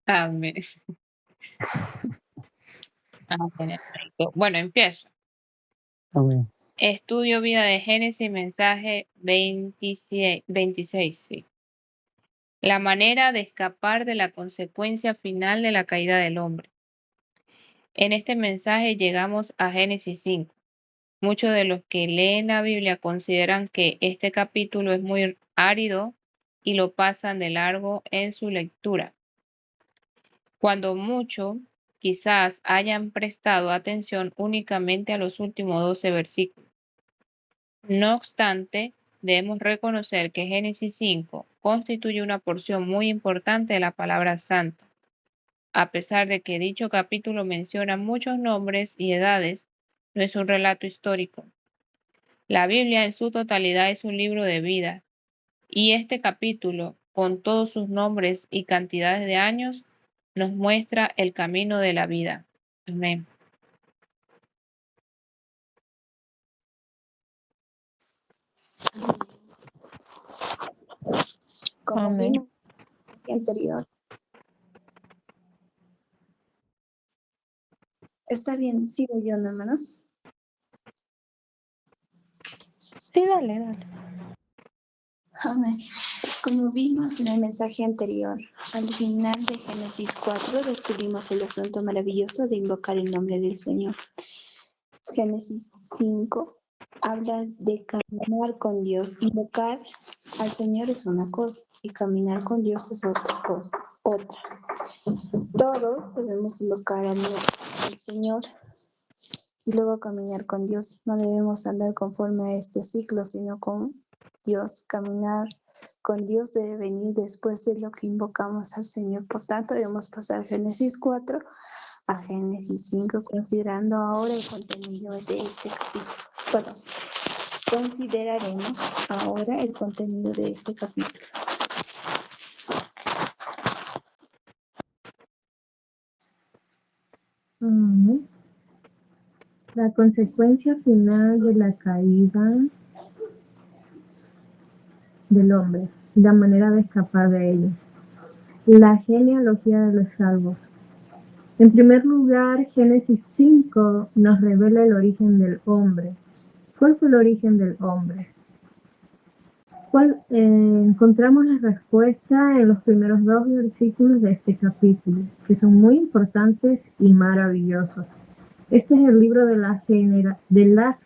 Amén. Amén, hermanito. Bueno, empiezo. Amén. Estudio vida de Génesis, mensaje 26, sí. La manera de escapar de la consecuencia final de la caída del hombre. En este mensaje llegamos a Génesis 5. Muchos de los que leen la Biblia consideran que este capítulo es muy árido y lo pasan de largo en su lectura, cuando mucho quizás hayan prestado atención únicamente a los últimos 12 versículos. No obstante, debemos reconocer que Génesis 5 constituye una porción muy importante de la palabra santa. A pesar de que dicho capítulo menciona muchos nombres y edades, no es un relato histórico. La Biblia en su totalidad es un libro de vida, y este capítulo, con todos sus nombres y cantidades de años, nos muestra el camino de la vida. Amén. Como Amén. vimos en el anterior. Está bien, sigo yo, ¿no, hermanos? Sí, dale. Amén. Como vimos en el mensaje anterior, al final de Génesis 4 descubrimos el asunto maravilloso de invocar el nombre del Señor. Génesis 5 habla de caminar con Dios. Invocar al Señor es una cosa y caminar con Dios es otra cosa. Todos debemos invocar al Señor y luego caminar con Dios. No debemos andar conforme a este ciclo, sino con Dios. Caminar con Dios debe venir después de lo que invocamos al Señor. Por tanto, debemos pasar Génesis 4 a Génesis 5, considerando ahora el contenido de este capítulo. Bueno, consideraremos ahora el contenido de este capítulo. La consecuencia final de la caída del hombre, la manera de escapar de ello. La genealogía de los salvos. En primer lugar, Génesis 5 nos revela el origen del hombre. ¿Cuál fue el origen del hombre? Encontramos la respuesta en los primeros 2 versículos de este capítulo, que son muy importantes y maravillosos. Este es el libro de las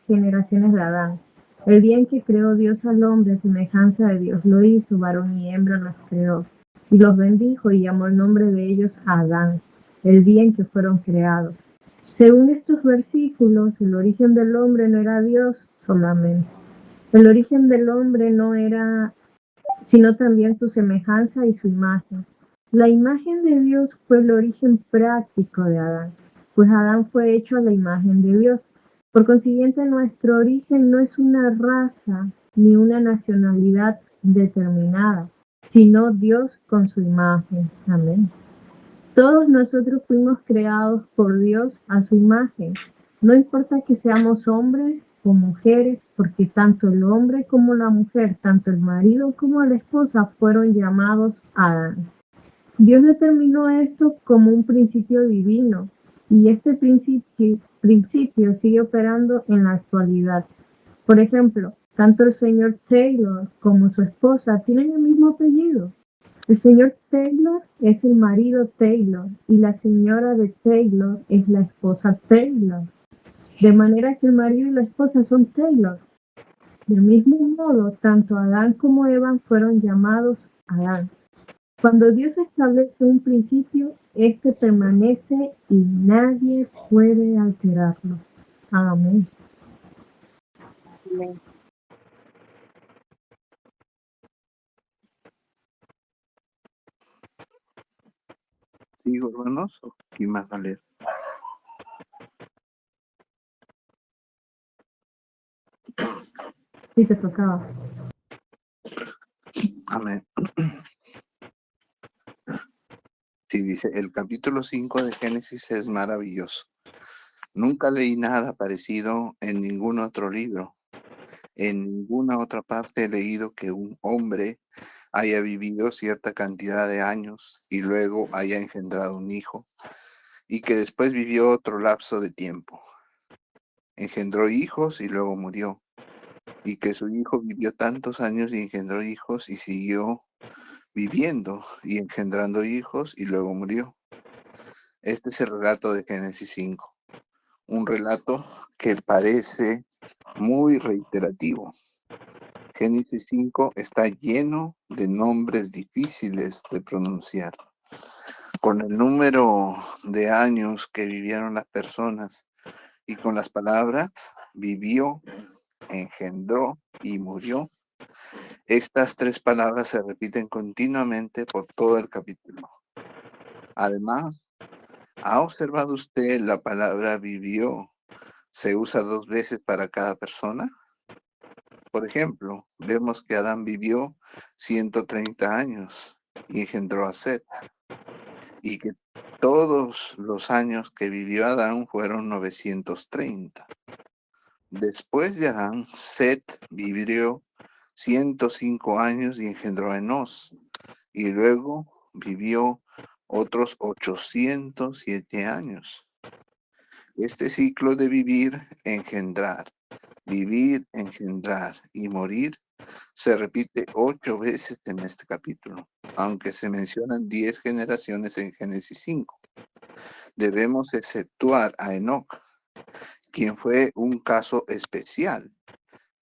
generaciones de Adán. El día en que creó Dios al hombre a semejanza de Dios lo hizo, varón y hembra los creó, y los bendijo y llamó el nombre de ellos Adán, el día en que fueron creados. Según estos versículos, el origen del hombre no era Dios solamente. El origen del hombre no era, sino también su semejanza y su imagen. La imagen de Dios fue el origen práctico de Adán, pues Adán fue hecho a la imagen de Dios. Por consiguiente, nuestro origen no es una raza ni una nacionalidad determinada, sino Dios con su imagen. Amén. Todos nosotros fuimos creados por Dios a su imagen. No importa que seamos hombres o mujeres, porque tanto el hombre como la mujer, tanto el marido como la esposa fueron llamados Adán. Dios determinó esto como un principio divino y este principio sigue operando en la actualidad. Por ejemplo, tanto el señor Taylor como su esposa tienen el mismo apellido. El señor Taylor es el marido Taylor y la señora de Taylor es la esposa Taylor. De manera que el marido y la esposa son Taylor. Del mismo modo, tanto Adán como Eva fueron llamados Adán. Cuando Dios establece un principio, este permanece y nadie puede alterarlo. Amén. Amén. ¿Sigo, hermanos? ¿O quién más va a leer? Sí, te tocaba. Amén. Sí, dice, el capítulo 5 de Génesis es maravilloso. Nunca leí nada parecido en ningún otro libro. En ninguna otra parte he leído que un hombre haya vivido cierta cantidad de años y luego haya engendrado un hijo, y que después vivió otro lapso de tiempo. Engendró hijos y luego murió, y que su hijo vivió tantos años y engendró hijos y siguió viviendo y engendrando hijos y luego murió. Este es el relato de Génesis 5, un relato que parece muy reiterativo. Génesis 5 está lleno de nombres difíciles de pronunciar. Con el número de años que vivieron las personas y con las palabras vivió, engendró y murió, estas tres palabras se repiten continuamente por todo el capítulo. Además, ¿ha observado usted la palabra vivió? ¿Se usa 2 veces para cada persona? Por ejemplo, vemos que Adán vivió 130 años y engendró a Set, y que todos los años que vivió Adán fueron 930. Después de Adán, Set vivió 105 años y engendró a Enós, y luego vivió otros 807 años. Este ciclo de vivir, engendrar y morir se repite 8 veces en este capítulo, aunque se mencionan 10 generaciones en Génesis 5. Debemos exceptuar a Enoc, quien fue un caso especial,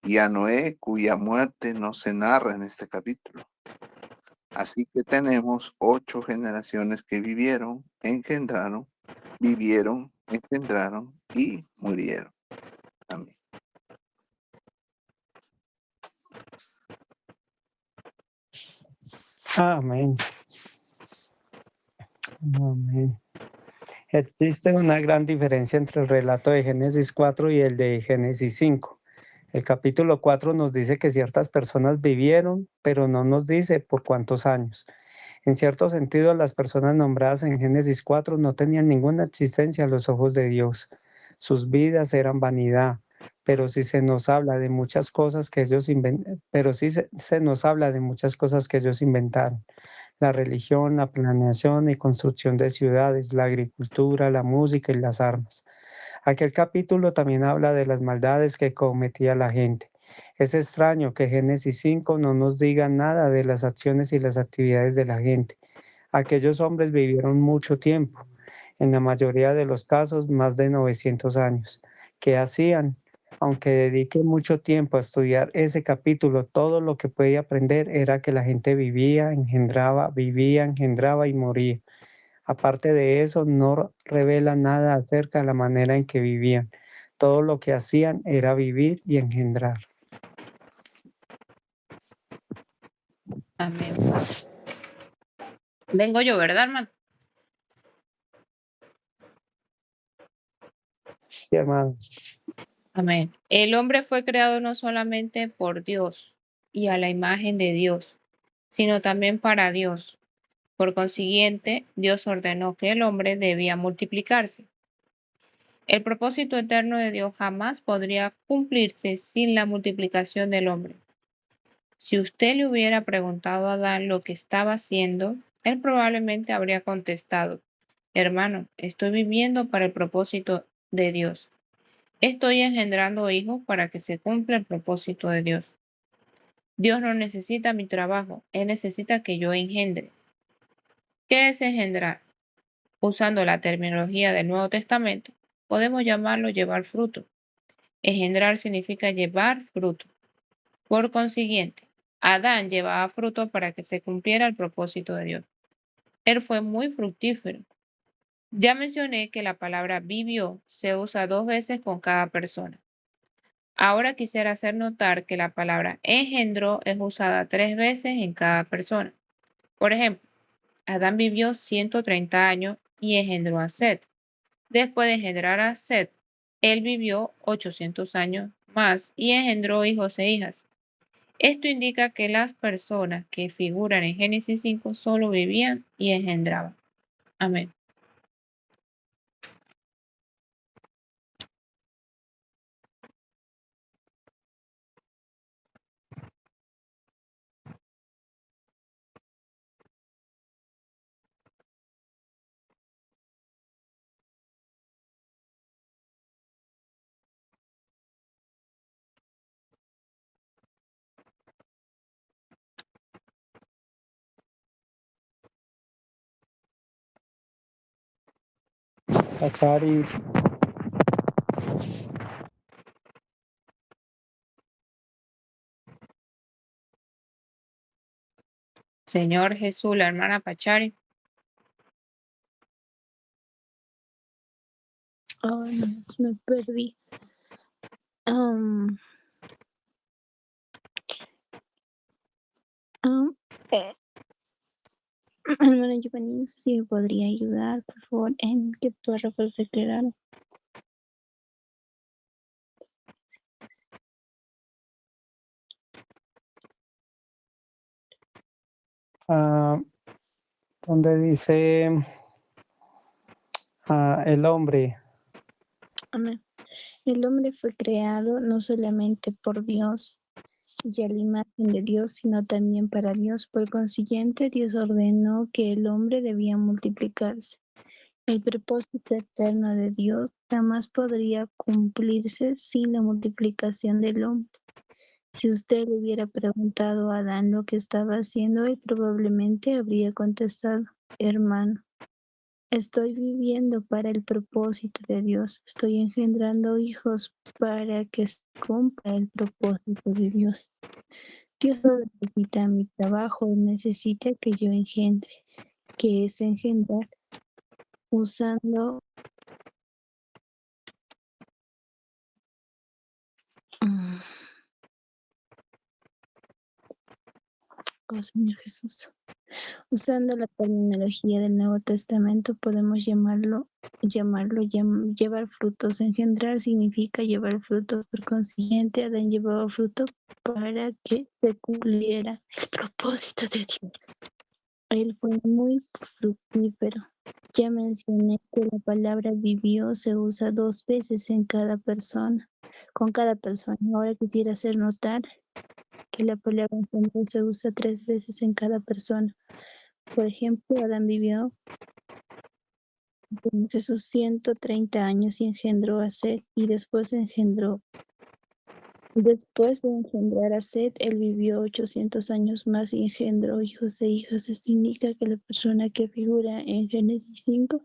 y a Noé, cuya muerte no se narra en este capítulo. Así que tenemos 8 generaciones que vivieron, engendraron y murieron. Amén. Amén. Amén. Existe una gran diferencia entre el relato de Génesis 4 y el de Génesis 5. El capítulo 4 nos dice que ciertas personas vivieron, pero no nos dice por cuántos años. En cierto sentido, las personas nombradas en Génesis 4 no tenían ninguna existencia a los ojos de Dios. Sus vidas eran vanidad, pero sí se nos habla de muchas cosas que ellos inventaron. La religión, la planeación y construcción de ciudades, la agricultura, la música y las armas. Aquel capítulo también habla de las maldades que cometía la gente. Es extraño que Génesis 5 no nos diga nada de las acciones y las actividades de la gente. Aquellos hombres vivieron mucho tiempo, en la mayoría de los casos más de 900 años. ¿Qué hacían? Aunque dedique mucho tiempo a estudiar ese capítulo, todo lo que podía aprender era que la gente vivía, engendraba y moría. Aparte de eso, no revela nada acerca de la manera en que vivían. Todo lo que hacían era vivir y engendrar. Amén. Vengo yo, ¿verdad, hermano? Sí, hermano. Amén. El hombre fue creado no solamente por Dios y a la imagen de Dios, sino también para Dios. Por consiguiente, Dios ordenó que el hombre debía multiplicarse. El propósito eterno de Dios jamás podría cumplirse sin la multiplicación del hombre. Si usted le hubiera preguntado a Adán lo que estaba haciendo, él probablemente habría contestado, hermano, estoy viviendo para el propósito de Dios. Estoy engendrando hijos para que se cumpla el propósito de Dios. Dios no necesita mi trabajo, Él necesita que yo engendre. ¿Qué es engendrar? Usando la terminología del Nuevo Testamento, podemos llamarlo llevar fruto. Engendrar significa llevar fruto. Por consiguiente, Adán llevaba fruto para que se cumpliera el propósito de Dios. Él fue muy fructífero. Ya mencioné que la palabra vivió se usa 2 veces con cada persona. Ahora quisiera hacer notar que la palabra engendró es usada 3 veces en cada persona. Por ejemplo, Adán vivió 130 años y engendró a Set. Después de engendrar a Set, él vivió 800 años más y engendró hijos e hijas. Esto indica que las personas que figuran en Génesis 5 solo vivían y engendraban. Amén. Pachari. Señor Jesús, la hermana Pachari. Oh, no, me perdí. Hermana Giovanni, no sé si me podría ayudar, por favor, en qué párrafos se quedaron. Donde dice el hombre. Amén. El hombre fue creado no solamente por Dios y a la imagen de Dios, sino también para Dios. Por consiguiente, Dios ordenó que el hombre debía multiplicarse. El propósito eterno de Dios jamás podría cumplirse sin la multiplicación del hombre. Si usted le hubiera preguntado a Adán lo que estaba haciendo, él probablemente habría contestado: hermano, estoy viviendo para el propósito de Dios. Estoy engendrando hijos para que se cumpla el propósito de Dios. Dios no necesita mi trabajo, Él necesita que yo engendre, que es engendrar usando oh Señor Jesús. Usando la terminología del Nuevo Testamento podemos llamarlo llevar frutos. Engendrar significa llevar frutos. Por consiguiente, Adán llevaba fruto para que se cumpliera el propósito de Dios. Él fue muy fructífero. Ya mencioné que la palabra vivió se usa 2 veces en cada persona, con cada persona. Ahora quisiera hacer notar que la palabra engendrar se usa 3 veces en cada persona. Por ejemplo, Adán vivió con Jesús 130 años y engendró a Set, y después de engendrar a Set, él vivió 800 años más y engendró hijos e hijas. Esto indica que la persona que figura en Génesis 5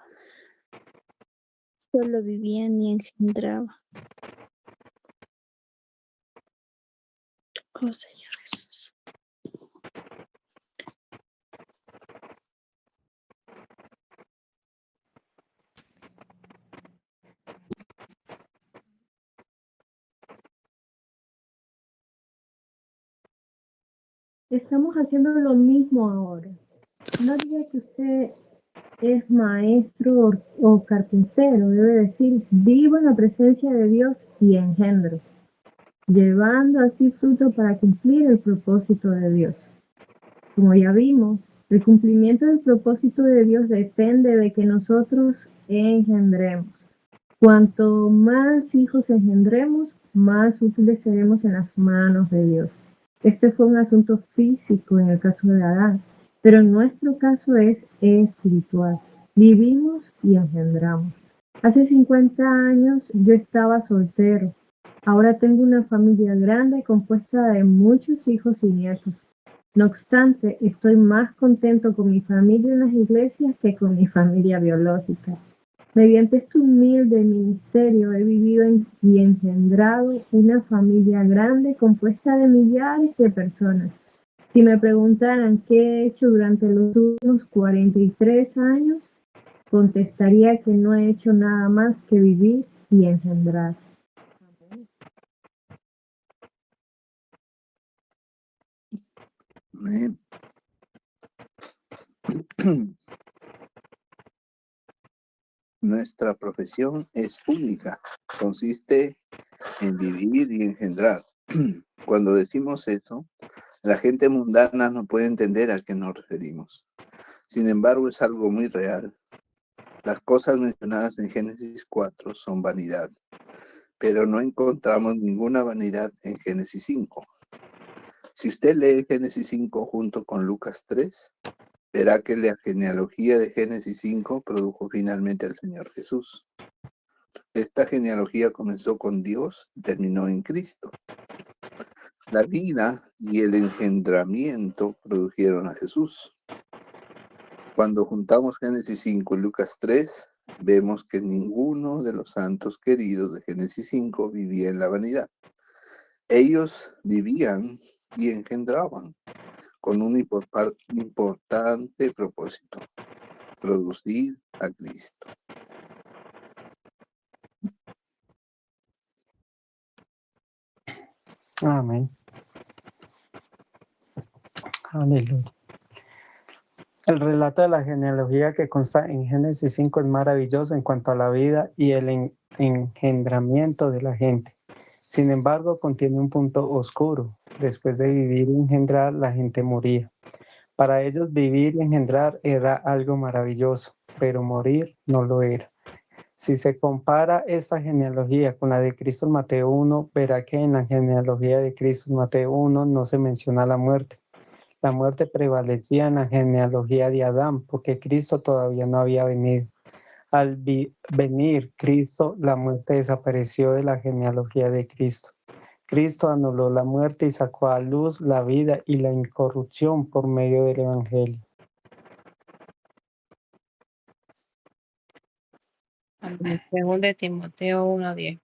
solo vivía ni engendraba. Oh Señor Jesús. Estamos haciendo lo mismo ahora. No diga que usted es maestro o carpintero, debe decir: vivo en la presencia de Dios y engendro, llevando así fruto para cumplir el propósito de Dios. Como ya vimos, el cumplimiento del propósito de Dios depende de que nosotros engendremos. Cuanto más hijos engendremos, más útiles seremos en las manos de Dios. Este fue un asunto físico en el caso de Adán, pero en nuestro caso es espiritual. Vivimos y engendramos. Hace 50 años yo estaba soltero. Ahora tengo una familia grande compuesta de muchos hijos y nietos. No obstante, estoy más contento con mi familia en las iglesias que con mi familia biológica. Mediante este humilde ministerio he vivido y engendrado una familia grande compuesta de millares de personas. Si me preguntaran qué he hecho durante los últimos 43 años, contestaría que no he hecho nada más que vivir y engendrar. Amén. Nuestra profesión es única, consiste en vivir y engendrar. Cuando decimos eso, la gente mundana no puede entender a qué nos referimos. Sin embargo, es algo muy real. Las cosas mencionadas en Génesis 4 son vanidad, pero no encontramos ninguna vanidad en Génesis 5. Si usted lee Génesis 5 junto con Lucas 3, verá que la genealogía de Génesis 5 produjo finalmente al Señor Jesús. Esta genealogía comenzó con Dios y terminó en Cristo. La vida y el engendramiento produjeron a Jesús. Cuando juntamos Génesis 5 y Lucas 3, vemos que ninguno de los santos queridos de Génesis 5 vivía en la vanidad. Ellos vivían y engendraban con un importante propósito: producir a Cristo. Amén. Aleluya. El relato de la genealogía que consta en Génesis 5 es maravilloso en cuanto a la vida y el engendramiento de la gente. Sin embargo, contiene un punto oscuro. Después de vivir y engendrar, la gente moría. Para ellos vivir y engendrar era algo maravilloso, pero morir no lo era. Si se compara esta genealogía con la de Cristo en Mateo 1, verá que en la genealogía de Cristo en Mateo 1 no se menciona la muerte. La muerte prevalecía en la genealogía de Adán, porque Cristo todavía no había venido. Al venir Cristo, la muerte desapareció de la genealogía de Cristo. Cristo anuló la muerte y sacó a luz la vida y la incorrupción por medio del Evangelio. Amén. Según de Timoteo 1:10.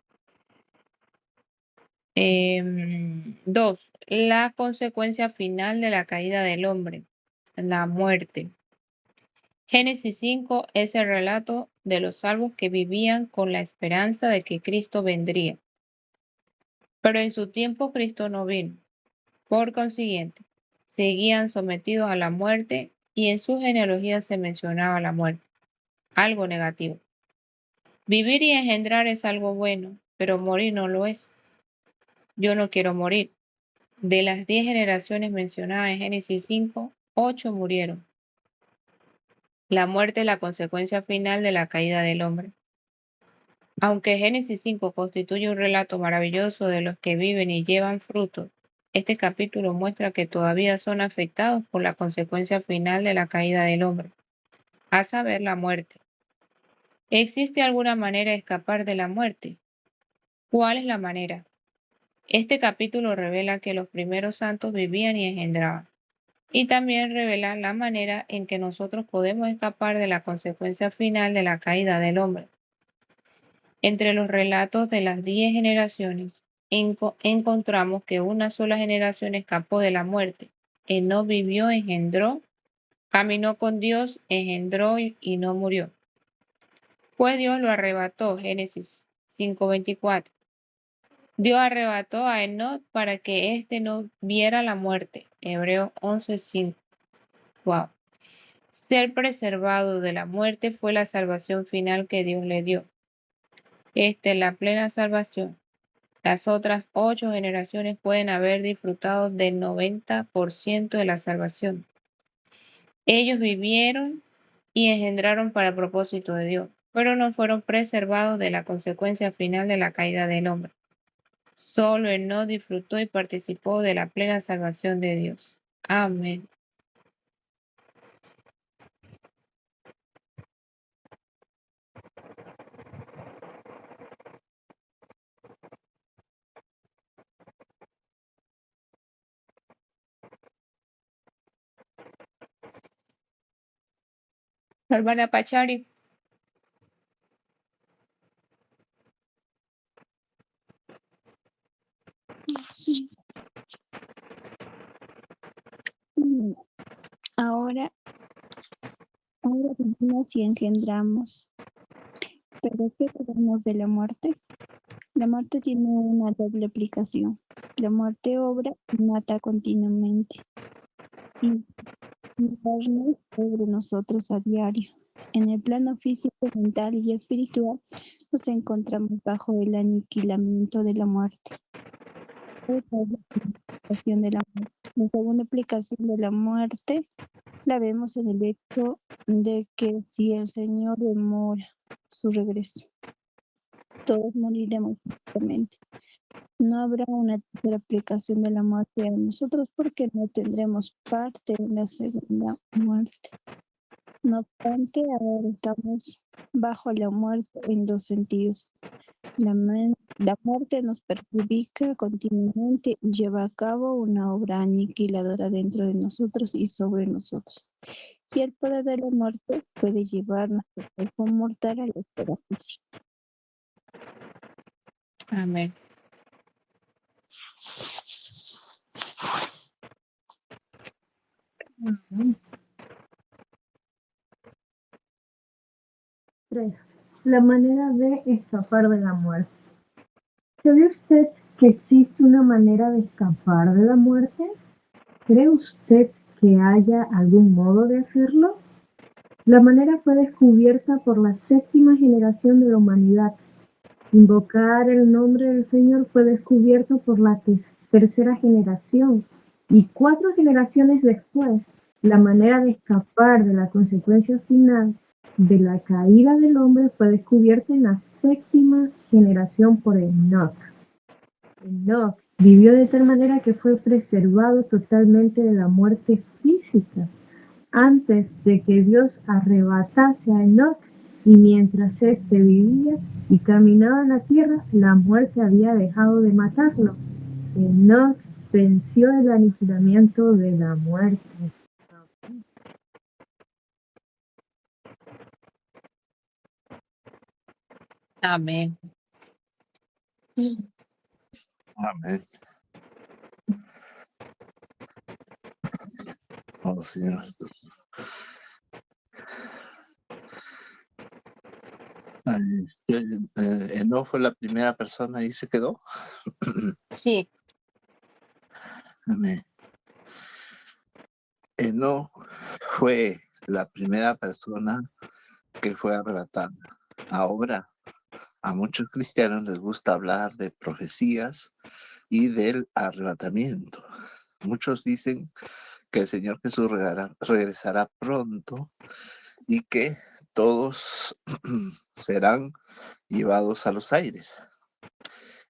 2. La consecuencia final de la caída del hombre, la muerte. Génesis 5 es el relato de los salvos que vivían con la esperanza de que Cristo vendría. Pero en su tiempo Cristo no vino. Por consiguiente, seguían sometidos a la muerte y en su genealogía se mencionaba la muerte, algo negativo. Vivir y engendrar es algo bueno, pero morir no lo es. Yo no quiero morir. De las 10 generaciones mencionadas en Génesis 5, 8 murieron. La muerte es la consecuencia final de la caída del hombre. Aunque Génesis 5 constituye un relato maravilloso de los que viven y llevan fruto, este capítulo muestra que todavía son afectados por la consecuencia final de la caída del hombre, a saber, la muerte. ¿Existe alguna manera de escapar de la muerte? ¿Cuál es la manera? Este capítulo revela que los primeros santos vivían y engendraban, y también revela la manera en que nosotros podemos escapar de la consecuencia final de la caída del hombre. Entre los relatos de las 10 generaciones, encontramos que una sola generación escapó de la muerte. Enoc vivió, engendró, caminó con Dios, engendró y no murió. Pues Dios lo arrebató, Génesis 5:24. Dios arrebató a Enoc para que éste no viera la muerte, Hebreos 11:5. Wow. Ser preservado de la muerte fue la salvación final que Dios le dio. Esta es la plena salvación. Las otras 8 generaciones pueden haber disfrutado del 90% de la salvación. Ellos vivieron y engendraron para el propósito de Dios, pero no fueron preservados de la consecuencia final de la caída del hombre. Solo él no disfrutó y participó de la plena salvación de Dios. Amén. Hermana Pachari. Sí. Ahora vivimos y engendramos. ¿Pero qué sabemos de la muerte? La muerte tiene una doble aplicación. La muerte obra y mata continuamente y carne sobre nosotros a diario. En el plano físico, mental y espiritual nos encontramos bajo el aniquilamiento de la muerte. Esa es la aplicación de la muerte. La segunda aplicación de la muerte la vemos en el hecho de que si el Señor demora su regreso, todos moriremos físicamente. No habrá una tercera aplicación de la muerte a nosotros porque no tendremos parte en la segunda muerte. No obstante, ahora estamos bajo la muerte en dos sentidos. La mente La muerte nos perjudica continuamente y lleva a cabo una obra aniquiladora dentro de nosotros y sobre nosotros. Y el poder de la muerte puede llevar nuestro cuerpo mortal a la esfera física. Amén. Amén. 3. La manera de escapar de la muerte. ¿Sabe usted que existe una manera de escapar de la muerte? ¿Cree usted que haya algún modo de hacerlo? La manera fue descubierta por la 7ª generación de la humanidad. Invocar el nombre del Señor fue descubierto por la 3ª generación. Y 4 generaciones después, la manera de escapar de la consecuencia final de la caída del hombre fue descubierta en la 7ª generación por Enoc. Enoc vivió de tal manera que fue preservado totalmente de la muerte física antes de que Dios arrebatase a Enoc, y mientras éste vivía y caminaba en la tierra, la muerte había dejado de matarlo. Enoc venció el aniquilamiento de la muerte. Amén. Amén. Oh, Señor. ¿No fue la primera persona y se quedó? Sí. Amén. No fue la primera persona que fue arrebatada. Ahora, a muchos cristianos les gusta hablar de profecías y del arrebatamiento. Muchos dicen que el Señor Jesús regresará pronto y que todos serán llevados a los aires.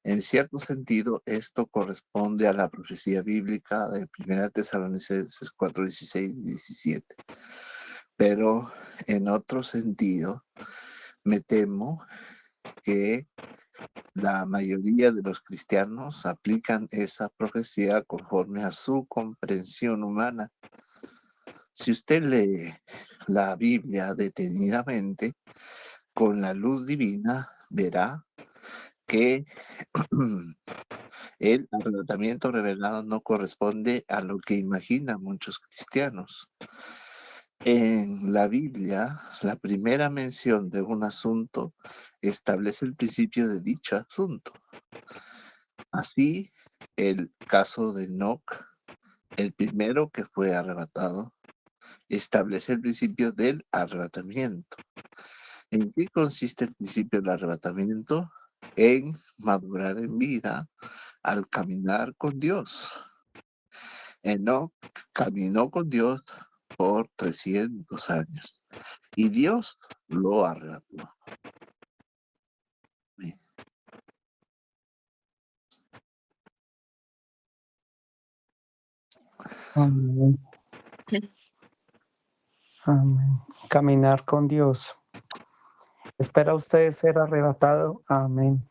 En cierto sentido, esto corresponde a la profecía bíblica de 1 Tesalonicenses 4, 16 y 17. Pero en otro sentido, me temo que la mayoría de los cristianos aplican esa profecía conforme a su comprensión humana. Si usted lee la Biblia detenidamente, con la luz divina, verá que el arrebatamiento revelado no corresponde a lo que imaginan muchos cristianos. En la Biblia, la primera mención de un asunto establece el principio de dicho asunto. Así, el caso de Enoc, el primero que fue arrebatado, establece el principio del arrebatamiento. ¿En qué consiste el principio del arrebatamiento? En madurar en vida al caminar con Dios. Enoc caminó con Dios por 300 años y Dios lo arrebató. Amén. Amén. Caminar con Dios. ¿Espera usted ser arrebatado? Amén.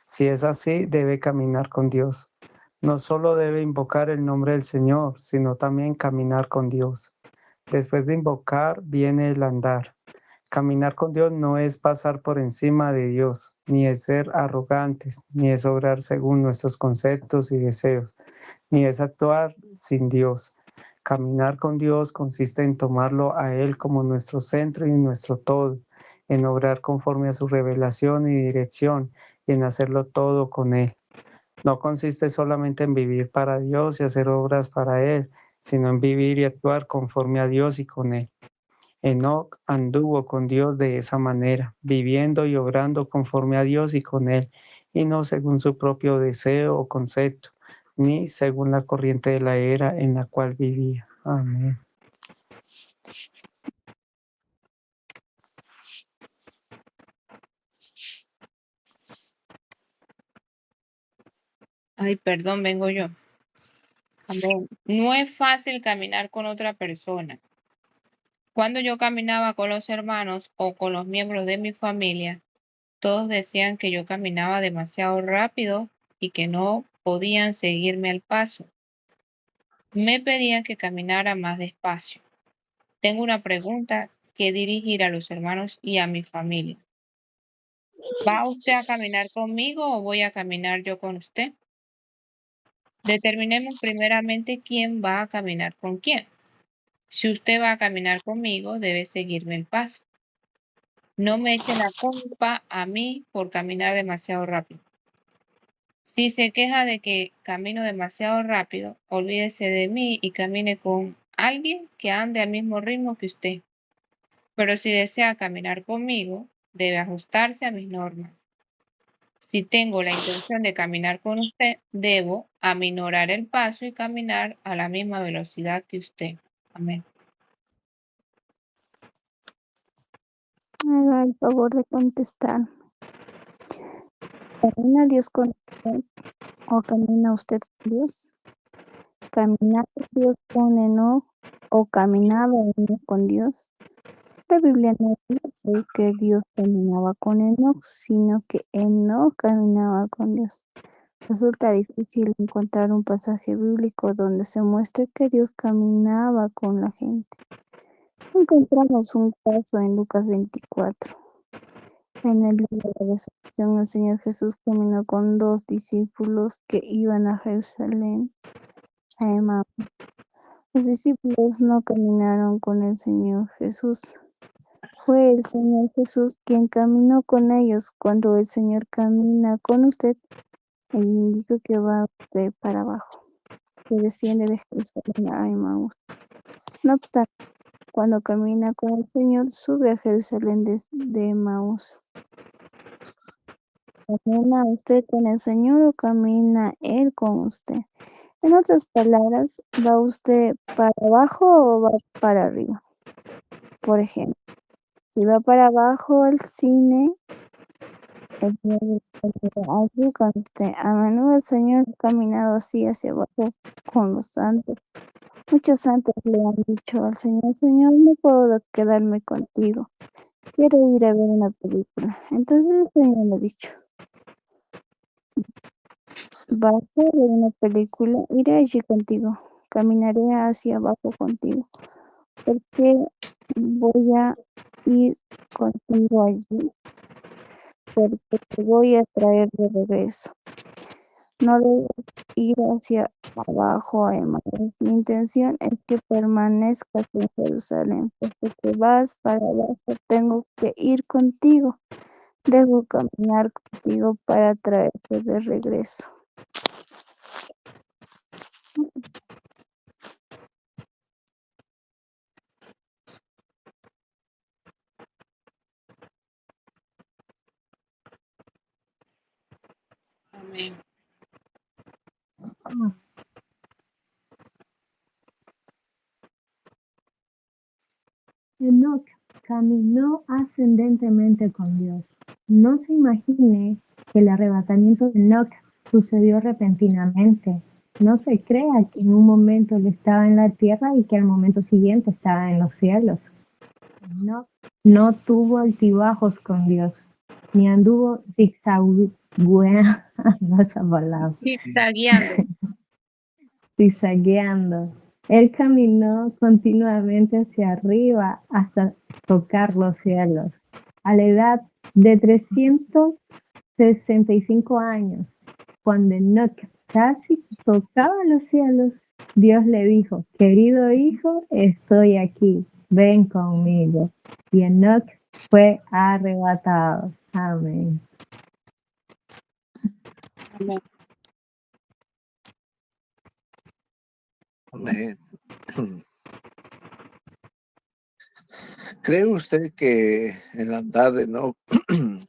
Si es así, debe caminar con Dios. No solo debe invocar el nombre del Señor, sino también caminar con Dios. Después de invocar, viene el andar. Caminar con Dios no es pasar por encima de Dios, ni es ser arrogantes, ni es obrar según nuestros conceptos y deseos, ni es actuar sin Dios. Caminar con Dios consiste en tomarlo a Él como nuestro centro y nuestro todo, en obrar conforme a su revelación y dirección, y en hacerlo todo con Él. No consiste solamente en vivir para Dios y hacer obras para Él, sino en vivir y actuar conforme a Dios y con Él. Enoc anduvo con Dios de esa manera, viviendo y obrando conforme a Dios y con Él, y no según su propio deseo o concepto, ni según la corriente de la era en la cual vivía. Amén. Ay, perdón, vengo yo. Amén. No es fácil caminar con otra persona. Cuando yo caminaba con los hermanos o con los miembros de mi familia, Todos decían que yo caminaba demasiado rápido y que no podían seguirme al paso. Me pedían que caminara más despacio. Tengo una pregunta que dirigir a los hermanos y a mi familia. ¿Va usted a caminar conmigo o voy a caminar yo con usted? Determinemos primeramente quién va a caminar con quién. Si usted va a caminar conmigo, debe seguirme el paso. No me eche la culpa a mí por caminar demasiado rápido. Si se queja de que camino demasiado rápido, olvídese de mí y camine con alguien que ande al mismo ritmo que usted. Pero si desea caminar conmigo, debe ajustarse a mis normas. Si tengo la intención de caminar con usted, debo aminorar el paso y caminar a la misma velocidad que usted. Amén. Haga el favor de contestar. ¿Camina Dios con usted o camina usted con Dios? ¿Caminaba Dios con Enoc o caminaba Enoc con Dios? La Biblia no dice que Dios caminaba con Enoc, sino que Enoc caminaba con Dios. Resulta difícil encontrar un pasaje bíblico donde se muestre que Dios caminaba con la gente. Encontramos un caso en Lucas 24. En el día de la resurrección, el Señor Jesús caminó con 2 discípulos que iban a Jerusalén, a Emaús. Los discípulos no caminaron con el Señor Jesús. Fue el Señor Jesús quien caminó con ellos. Cuando el Señor camina con usted, Él indica que va usted para abajo, que desciende de Jerusalén a Emaús. No obstante, cuando camina con el Señor, sube a Jerusalén de Emaús. ¿Camina usted con el Señor o camina Él con usted? En otras palabras, ¿va usted para abajo o va para arriba? Por ejemplo, si va para abajo al cine, el Señor va allí con usted. A menudo el Señor ha caminado así hacia abajo con los santos. Muchos santos le han dicho al Señor: Señor, no puedo quedarme contigo, quiero ir a ver una película. Entonces el Señor le ha dicho: vas a ver una película, iré allí contigo, caminaré hacia abajo contigo, porque voy a ir contigo allí, porque te voy a traer de regreso. No debes ir hacia abajo, además. Mi intención es que permanezcas en Jerusalén, porque que vas para abajo, tengo que ir contigo. Debo caminar contigo para traerte de regreso. Amén. Enoc caminó ascendentemente con Dios. No se imagine que el arrebatamiento de Enoc sucedió repentinamente. No se crea que en un momento él estaba en la tierra y que al momento siguiente estaba en los cielos. Enoc no tuvo altibajos con Dios, ni anduvo zigzagueando, no esa palabra, zigzagueando. Él caminó continuamente hacia arriba hasta tocar los cielos. A la edad de 365 años, cuando Enoc casi tocaba los cielos, Dios le dijo: querido hijo, estoy aquí, ven conmigo. Y Enoc fue arrebatado. Amén. Amén. Amén. ¿Cree usted que el andar de no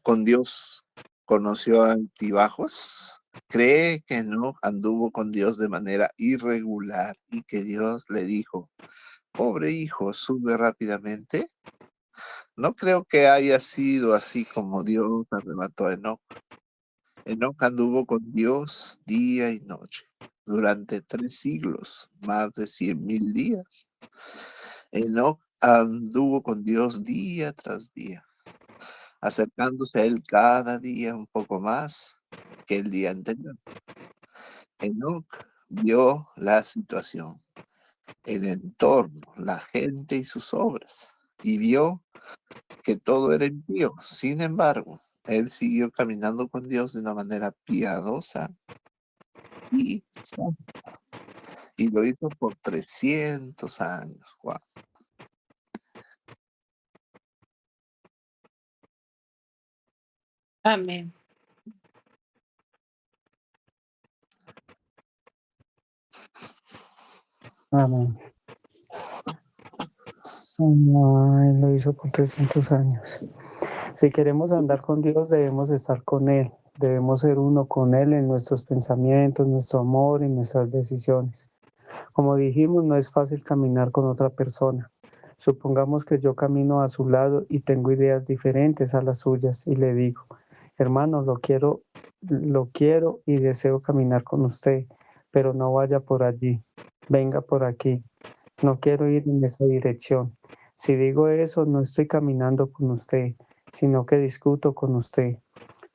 con Dios conoció altibajos? ¿Cree que no anduvo con Dios de manera irregular y que Dios le dijo: pobre hijo, sube rápidamente? No creo que haya sido así como Dios arrebató a Enoc. Enoc anduvo con Dios día y noche durante 3 siglos, más de 100,000 días. Enoc anduvo con Dios día tras día. acercándose a él cada día un poco más que el día anterior. Enoc vio la situación, el entorno, la gente y sus obras, y vio que todo era impío. Sin embargo, él siguió caminando con Dios de una manera piadosa y santa, y lo hizo por 300 años. Wow. Amén. Amén. Ay, lo hizo por 300 años. Si queremos andar con Dios, debemos estar con Él. Debemos ser uno con Él en nuestros pensamientos, nuestro amor y nuestras decisiones. Como dijimos, no es fácil caminar con otra persona. Supongamos que yo camino a su lado y tengo ideas diferentes a las suyas y le digo, hermano, lo quiero y deseo caminar con usted, pero no vaya por allí, venga por aquí. No quiero ir en esa dirección. Si digo eso, no estoy caminando con usted, sino que discuto con usted.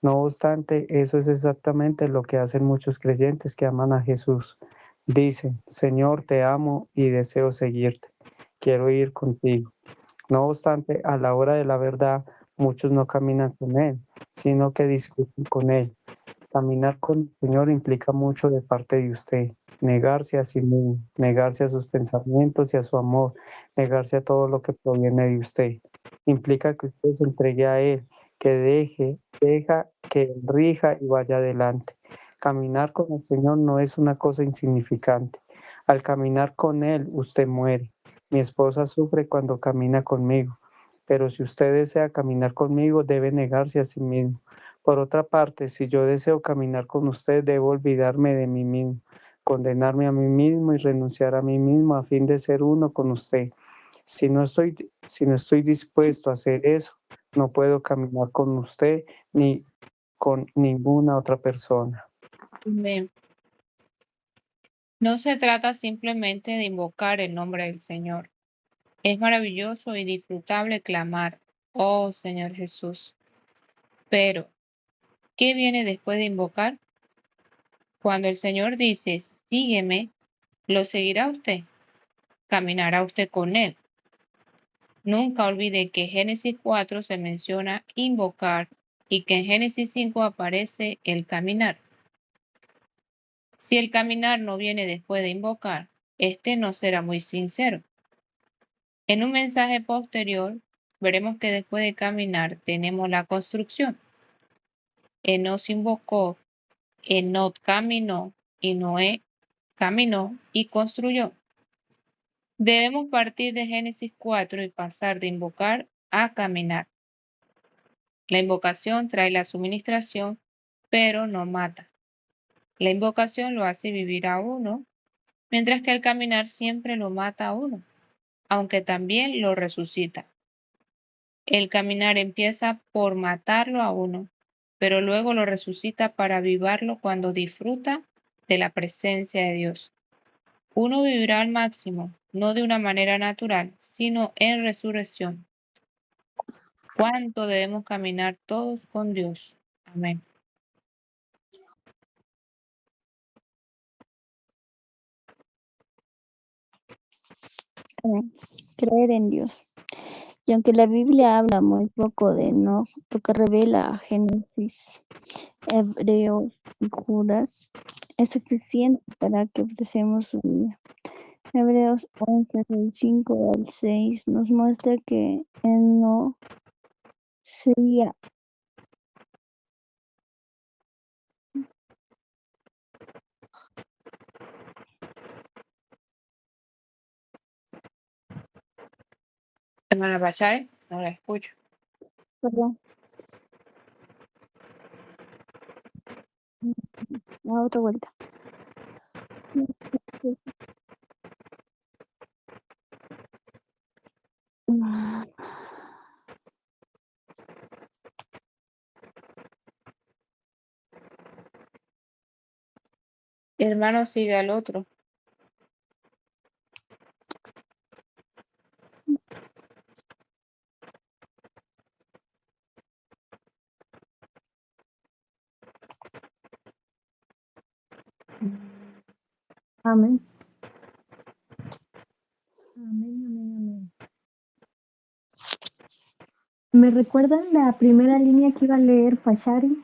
No obstante, eso es exactamente lo que hacen muchos creyentes que aman a Jesús. Dicen, Señor, te amo y deseo seguirte. Quiero ir contigo. No obstante, a la hora de la verdad, muchos no caminan con Él, sino que discuten con Él. Caminar con el Señor implica mucho de parte de usted. Negarse a sí mismo, negarse a sus pensamientos y a su amor, negarse a todo lo que proviene de usted. Implica que usted se entregue a Él, que deja que Él rija y vaya adelante. Caminar con el Señor no es una cosa insignificante. Al caminar con Él, usted muere. Mi esposa sufre cuando camina conmigo, pero si usted desea caminar conmigo, debe negarse a sí mismo. Por otra parte, si yo deseo caminar con usted, debo olvidarme de mí mismo, condenarme a mí mismo y renunciar a mí mismo a fin de ser uno con usted. Si no estoy dispuesto a hacer eso, no puedo caminar con usted ni con ninguna otra persona. Amén. No se trata simplemente de invocar el nombre del Señor. Es maravilloso y disfrutable clamar, oh Señor Jesús. Pero, ¿qué viene después de invocar? Cuando el Señor dice, sígueme, ¿lo seguirá usted? ¿Caminará usted con Él? Nunca olvide que en Génesis 4 se menciona invocar y que en Génesis 5 aparece el caminar. Si el caminar no viene después de invocar, este no será muy sincero. En un mensaje posterior, veremos que después de caminar tenemos la construcción. Enos invocó, Enot caminó y Noé caminó y construyó. Debemos partir de Génesis 4 y pasar de invocar a caminar. La invocación trae la suministración, pero no mata. La invocación lo hace vivir a uno, mientras que el caminar siempre lo mata a uno, aunque también lo resucita. El caminar empieza por matarlo a uno, pero luego lo resucita para avivarlo cuando disfruta de la presencia de Dios. Uno vivirá al máximo, no de una manera natural, sino en resurrección. ¿Cuánto debemos caminar todos con Dios? Amén. Amén. Creer en Dios. Y aunque la Biblia habla muy poco de Enoc, lo que revela Génesis, Hebreos y Judas es suficiente para que ofrecemos su vida. Hebreos 11, del 5 al 6 nos muestra que Enoc sería Hermana Bachare, no la escucho. perdón, a otra vuelta. Hermano, sigue al otro. Amén. Amén, amén, amén. ¿Me recuerdan la primera línea que iba a leer Fashari?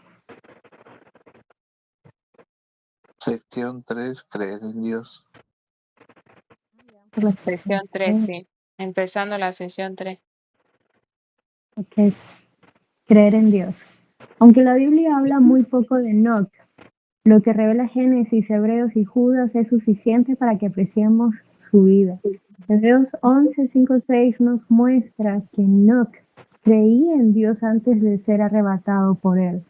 Sección 3, creer en Dios. Por la Sección 3, sí. Empezando la sesión 3. Ok. Creer en Dios. Aunque la Biblia habla muy poco de Enoc, lo que revela Génesis, Hebreos y Judas es suficiente para que apreciemos su vida. Hebreos 11, 5, 6 nos muestra que Enoc creía en Dios antes de ser arrebatado por él.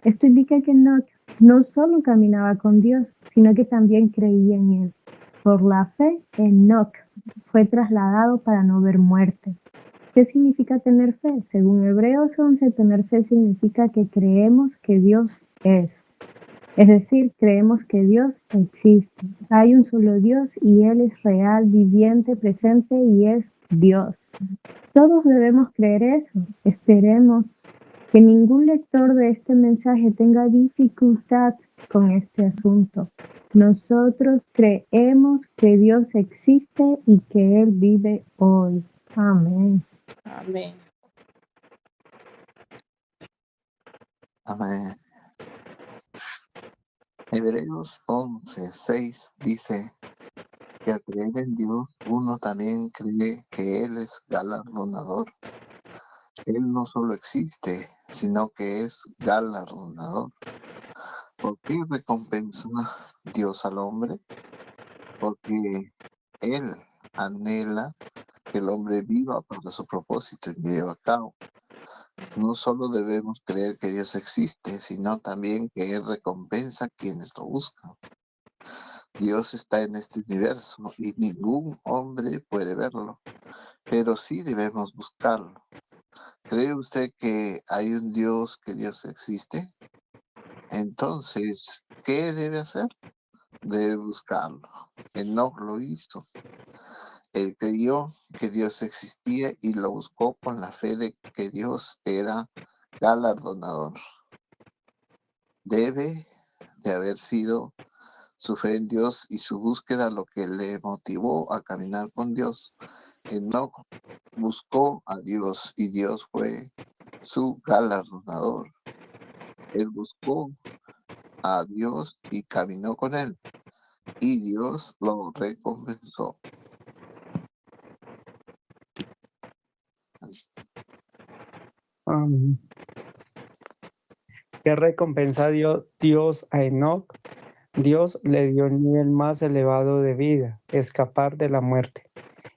Esto indica que Enoc no solo caminaba con Dios, sino que también creía en él. Por la fe, Enoc fue trasladado para no ver muerte. ¿Qué significa tener fe? Según Hebreos 11, tener fe significa que creemos que Dios es. Es decir, creemos que Dios existe. Hay un solo Dios y Él es real, viviente, presente y es Dios. Todos debemos creer eso. Esperemos que ningún lector de este mensaje tenga dificultad con este asunto. Nosotros creemos que Dios existe y que Él vive hoy. Amén. Amén. Amén. Hebreos 11, 6 dice que al creer en Dios uno también cree que Él es galardonador. Él no solo existe, sino que es galardonador. ¿Por qué recompensa Dios al hombre? Porque Él anhela que el hombre viva para su propósito y lleve a cabo. No solo debemos creer que Dios existe, sino también que Él recompensa a quienes lo buscan. Dios está en este universo y ningún hombre puede verlo, pero sí debemos buscarlo. ¿Cree usted que hay un Dios, que Dios existe? Entonces, ¿qué debe hacer? Debe buscarlo. Enoc lo hizo. Él creyó que Dios existía y lo buscó con la fe de que Dios era galardonador. Debe de haber sido su fe en Dios y su búsqueda lo que le motivó a caminar con Dios. Enoc buscó a Dios y Dios fue su galardonador. Él buscó a Dios y caminó con él, y Dios lo recompensó. Amén. ¿Qué recompensa dio Dios a Enoc? Dios le dio el nivel más elevado de vida, escapar de la muerte.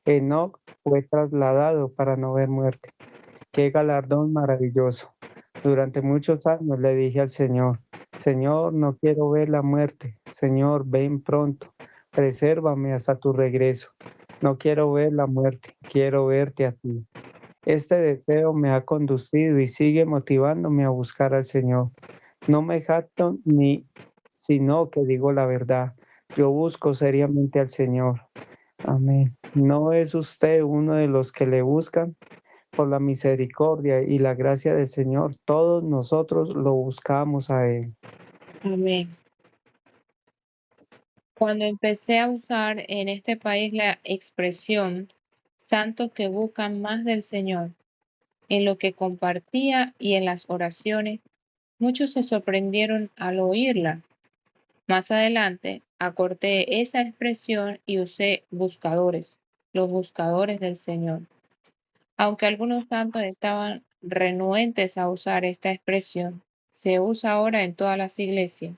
Enoc fue trasladado para no ver muerte. Qué galardón maravilloso. Durante muchos años le dije al Señor, Señor, no quiero ver la muerte. Señor, ven pronto. Presérvame hasta tu regreso. No quiero ver la muerte, quiero verte a ti. Este deseo me ha conducido y sigue motivándome a buscar al Señor. No me jacto sino que digo la verdad. Yo busco seriamente al Señor. Amén. ¿No es usted uno de los que le buscan? Por la misericordia y la gracia del Señor, todos nosotros lo buscamos a Él. Amén. Cuando empecé a usar en este país la expresión santos que buscan más del Señor, en lo que compartía y en las oraciones, muchos se sorprendieron al oírla. Más adelante, acorté esa expresión y usé buscadores, los buscadores del Señor. Aunque algunos santos estaban renuentes a usar esta expresión, se usa ahora en todas las iglesias.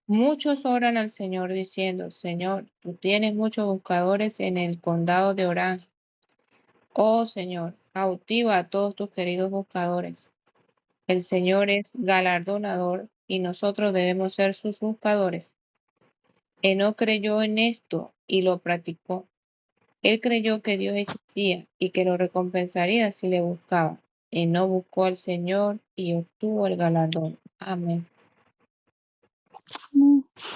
Muchos oran al Señor diciendo, Señor, tú tienes muchos buscadores en el condado de Orange. Oh Señor, cautiva a todos tus queridos buscadores. El Señor es galardonador y nosotros debemos ser sus buscadores. Enoc creyó en esto y lo practicó. Él creyó que Dios existía y que lo recompensaría si le buscaba. Enoc buscó al Señor y obtuvo el galardón. Amén.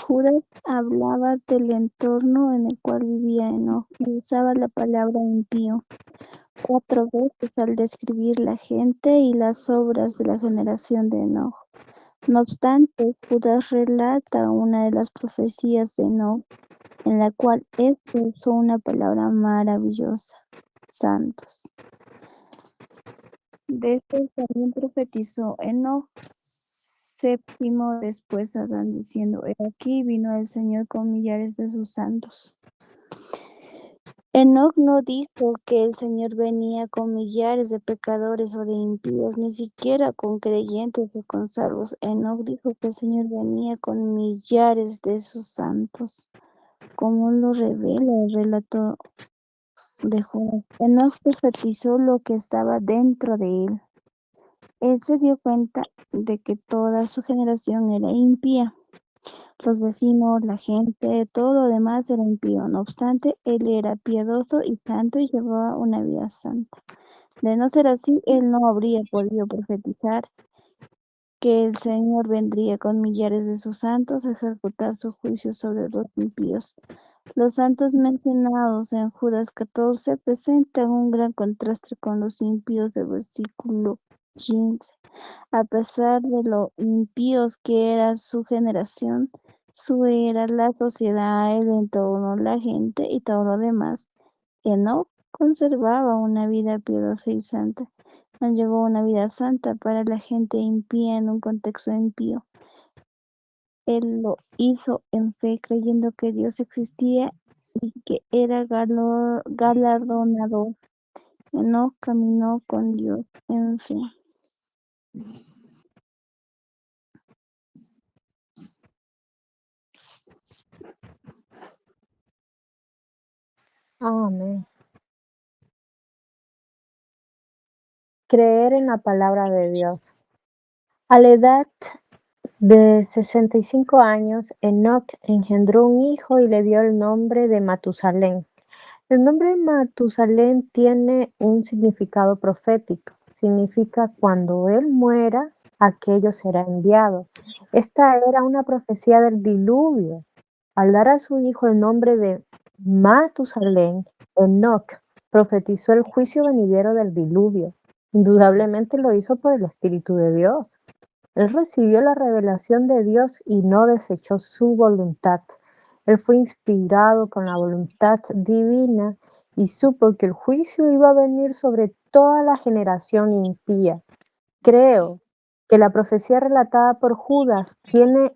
Judas hablaba del entorno en el cual vivía Enoc y usaba la palabra impío 4 veces al describir la gente y las obras de la generación de Enoc. No obstante, Judas relata una de las profecías de Enoc, en la cual éste usó una palabra maravillosa: santos. De estos también profetizó Enoc, séptimo después de Adán, diciendo: He aquí vino el Señor con millares de sus santos. Enoc no dijo que el Señor venía con millares de pecadores o de impíos, ni siquiera con creyentes o con salvos. Enoc dijo que el Señor venía con millares de sus santos, como lo revela el relato de Judas. Enoc profetizó lo que estaba dentro de él. Él se dio cuenta de que toda su generación era impía. Los vecinos, la gente, todo lo demás era impío. No obstante, él era piadoso y santo y llevaba una vida santa. De no ser así, él no habría podido profetizar que el Señor vendría con millares de sus santos a ejecutar su juicio sobre los impíos. Los santos mencionados en Judas 14 presentan un gran contraste con los impíos del versículo 15. A pesar de lo impíos que era su generación, su era, la sociedad, el entorno, la gente y todo lo demás, Enoc conservaba una vida piadosa y santa. No llevó una vida santa para la gente impía en un contexto impío. Él lo hizo en fe, creyendo que Dios existía y que era galardonador. Enoc caminó con Dios en fe. Amén. Creer en la palabra de Dios. A la edad de 65 años, Enoc engendró un hijo y le dio el nombre de Matusalén. El nombre Matusalén tiene un significado profético. Significa cuando él muera, aquello será enviado. Esta era una profecía del diluvio. Al dar a su hijo el nombre de Matusalén, Enoc profetizó el juicio venidero del diluvio. Indudablemente lo hizo por el Espíritu de Dios. Él recibió la revelación de Dios y no desechó su voluntad. Él fue inspirado con la voluntad divina y supo que el juicio iba a venir sobre toda la generación impía. Creo que la profecía relatada por Judas tiene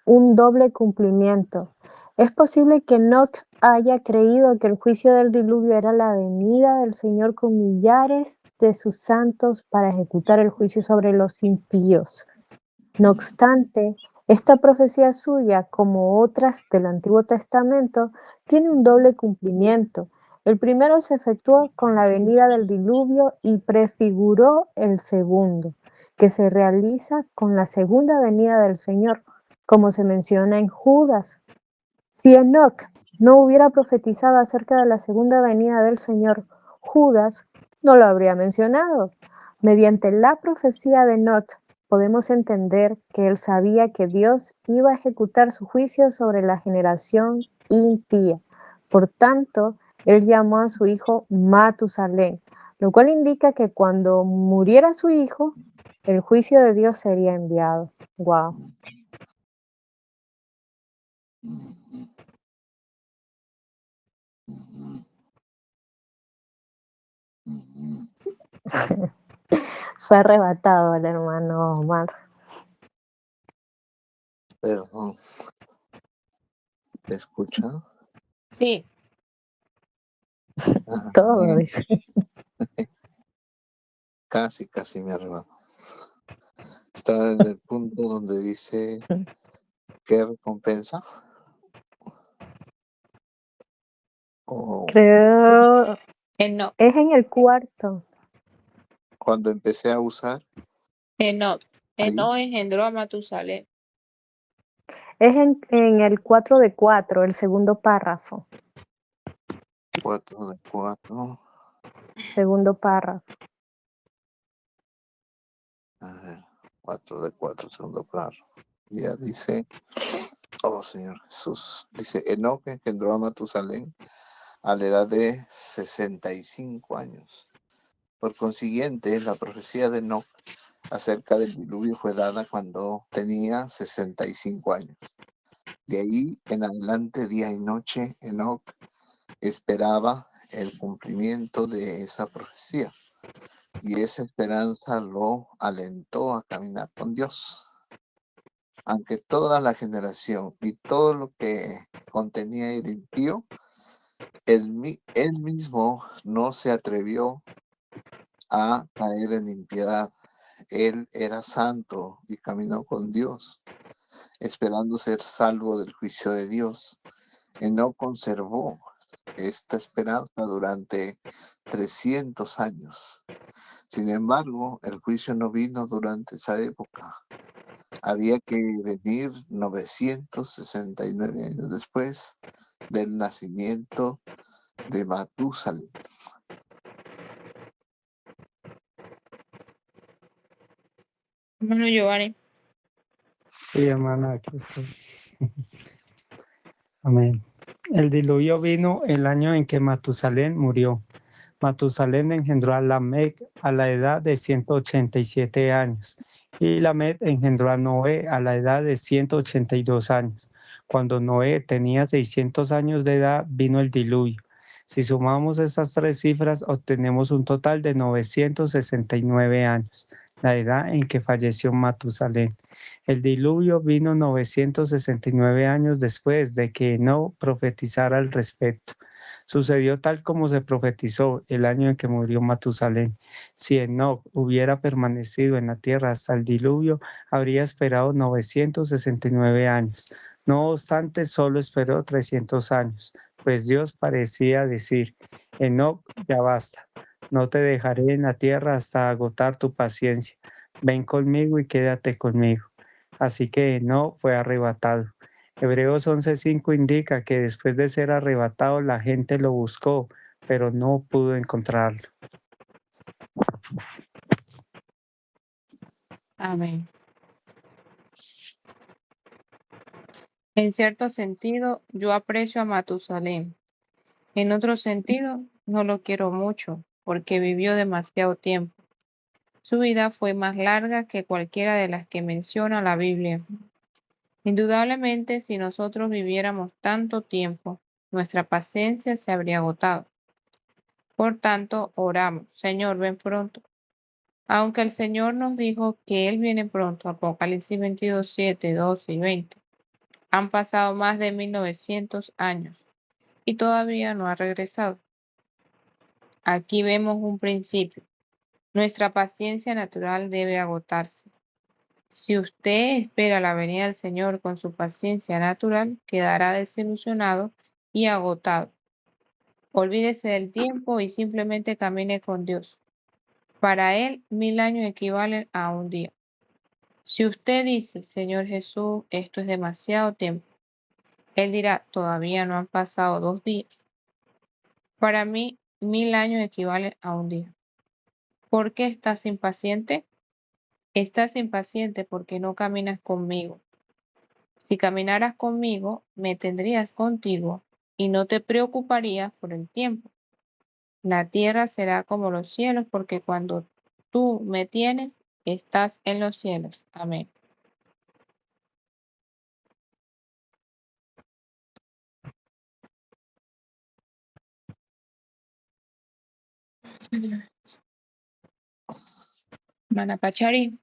un doble cumplimiento. Es posible que Enoc haya creído que el juicio del diluvio era la venida del Señor con millares de sus santos para ejecutar el juicio sobre los impíos. No obstante, esta profecía suya, como otras del Antiguo Testamento, tiene un doble cumplimiento. El primero se efectuó con la venida del diluvio y prefiguró el segundo, que se realiza con la segunda venida del Señor, como se menciona en Judas. Si Enoc no hubiera profetizado acerca de la segunda venida del Señor, Judas no lo habría mencionado. Mediante la profecía de Enoc, podemos entender que él sabía que Dios iba a ejecutar su juicio sobre la generación impía. Por tanto, él llamó a su hijo Matusalén, lo cual indica que cuando muriera su hijo, el juicio de Dios sería enviado. Wow. Fue arrebatado el hermano Omar. Perdón. ¿Te escucha? Sí. Todo dice. Casi me arrebató. Estaba en el punto donde dice ¿qué recompensa? Creo Enoc. es en el cuarto. Cuando empecé a usar, Enoc. ahí, Enoc engendró a Matusalén. Es en el 4 de 4, el segundo párrafo. 4 de 4. Segundo párrafo. A ver, 4 de 4, segundo párrafo. Ya dice, oh Señor Jesús, dice, Enoc engendró a Matusalén a la edad de 65 años. Por consiguiente, la profecía de Enoc acerca del diluvio fue dada cuando tenía 65 años. De ahí en adelante, día y noche, Enoc esperaba el cumplimiento de esa profecía, y esa esperanza lo alentó a caminar con Dios. Aunque toda la generación y todo lo que contenía era impío, él mismo no se atrevió a caer en impiedad. Él era santo y caminó con Dios, esperando ser salvo del juicio de Dios. Enoc conservó esta esperanza durante 300 años. Sin embargo, el juicio no vino durante esa época. Había que venir 969 años después del nacimiento de Matusalén. Hermano Giovanni. Sí, hermana, aquí estoy. Amén. El diluvio vino el año en que Matusalén murió. Matusalén engendró a Lamec a la edad de 187 años y Lamec engendró a Noé a la edad de 182 años. Cuando Noé tenía 600 años de edad, vino el diluvio. Si sumamos estas tres cifras, obtenemos un total de 969 años, la edad en que falleció Matusalén. El diluvio vino 969 años después de que no profetizara al respecto. Sucedió tal como se profetizó el año en que murió Matusalén. Si Enoc hubiera permanecido en la tierra hasta el diluvio, habría esperado 969 años. No obstante, solo esperó 300 años, pues Dios parecía decir: Enoc, ya basta, no te dejaré en la tierra hasta agotar tu paciencia. Ven conmigo y quédate conmigo. Así que Enoc fue arrebatado. Hebreos 11:5 indica que después de ser arrebatado la gente lo buscó, pero no pudo encontrarlo. Amén. En cierto sentido, yo aprecio a Matusalén. En otro sentido, no lo quiero mucho, porque vivió demasiado tiempo. Su vida fue más larga que cualquiera de las que menciona la Biblia. Indudablemente, si nosotros viviéramos tanto tiempo, nuestra paciencia se habría agotado. Por tanto, oramos: Señor, ven pronto. Aunque el Señor nos dijo que Él viene pronto, Apocalipsis 22, 7, 12 y 20, han pasado más de 1900 años y todavía no ha regresado. Aquí vemos un principio. Nuestra paciencia natural debe agotarse. Si usted espera la venida del Señor con su paciencia natural, quedará desilusionado y agotado. Olvídese del tiempo y simplemente camine con Dios. Para Él, 1000 años equivalen a un día. Si usted dice: Señor Jesús, esto es demasiado tiempo, Él dirá: todavía no han pasado 2 días. Para mí, 1000 años equivalen a un día. ¿Por qué estás impaciente? Estás impaciente porque no caminas conmigo. Si caminaras conmigo, me tendrías contigo y no te preocuparías por el tiempo. La tierra será como los cielos, porque cuando tú me tienes, estás en los cielos. Amén. Mana Pachari.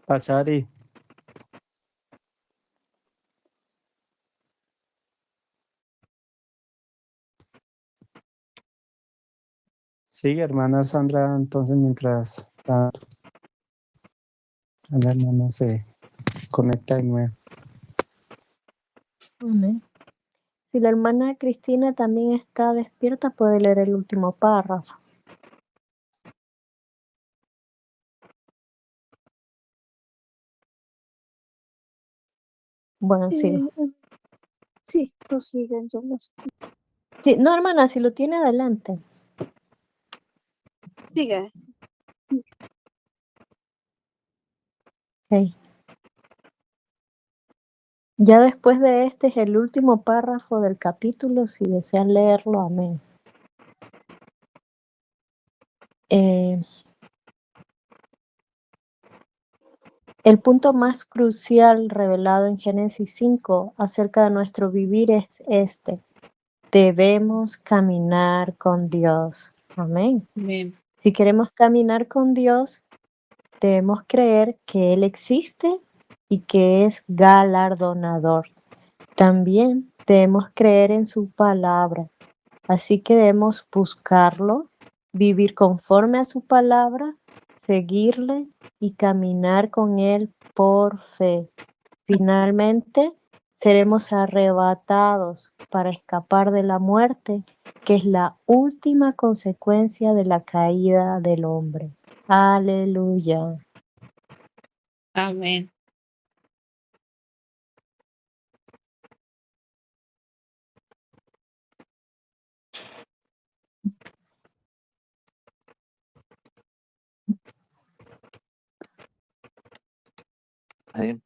Pachari, sigue, hermana Sandra, entonces mientras la hermana se conecta de nuevo. Amén. Si la hermana Cristina también está despierta, puede leer el último párrafo. Bueno, sigo. Sí, prosigue entonces. Sí, no, hermana, si lo tiene adelante. Sigue. Ok. Ya después de este es el último párrafo del capítulo, si desean leerlo, amén. El punto más crucial revelado en Génesis 5 acerca de nuestro vivir es este: debemos caminar con Dios. Amén. Amén. Si queremos caminar con Dios, debemos creer que Él existe y que es galardonador. También debemos creer en su palabra. Así que debemos buscarlo, vivir conforme a su palabra, seguirle y caminar con Él por fe. Finalmente, seremos arrebatados para escapar de la muerte, que es la última consecuencia de la caída del hombre. Aleluya. Amén. Amén.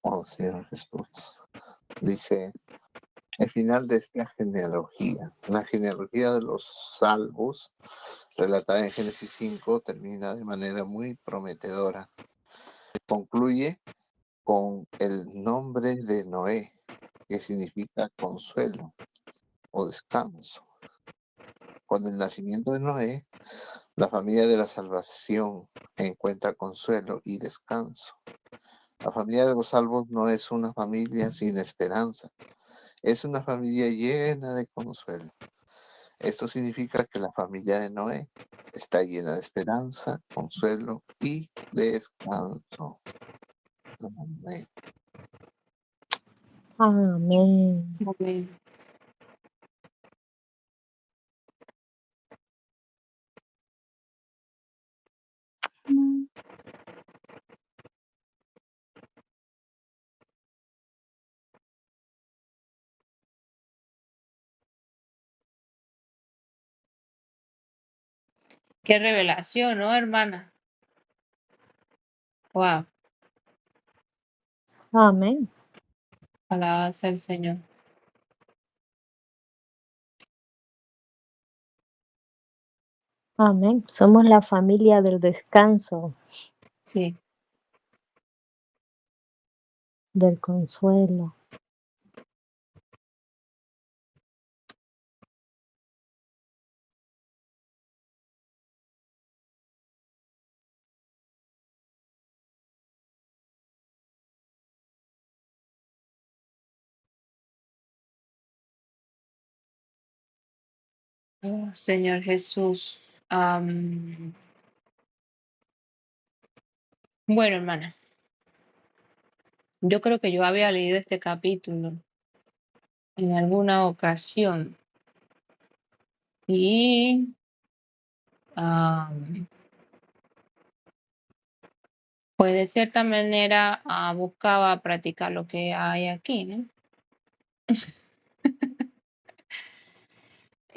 Oh, Señor Jesús. Dice, el final de esta genealogía, la genealogía de los salvos, relatada en Génesis 5, termina de manera muy prometedora. Concluye con el nombre de Noé, que significa consuelo o descanso. Con el nacimiento de Noé, la familia de la salvación encuentra consuelo y descanso. La familia de los salvos no es una familia sin esperanza, es una familia llena de consuelo. Esto significa que la familia de Noé está llena de esperanza, consuelo y descanso. Amén. Amén. Amén. Qué revelación, ¿no, hermana? Wow. Amén. Alabado sea el Señor. Amén. Somos la familia del descanso, Sí. del consuelo. Oh, Señor Jesús. Bueno, hermana, yo creo que yo había leído este capítulo en alguna ocasión y pues de cierta manera buscaba practicar lo que hay aquí, ¿no?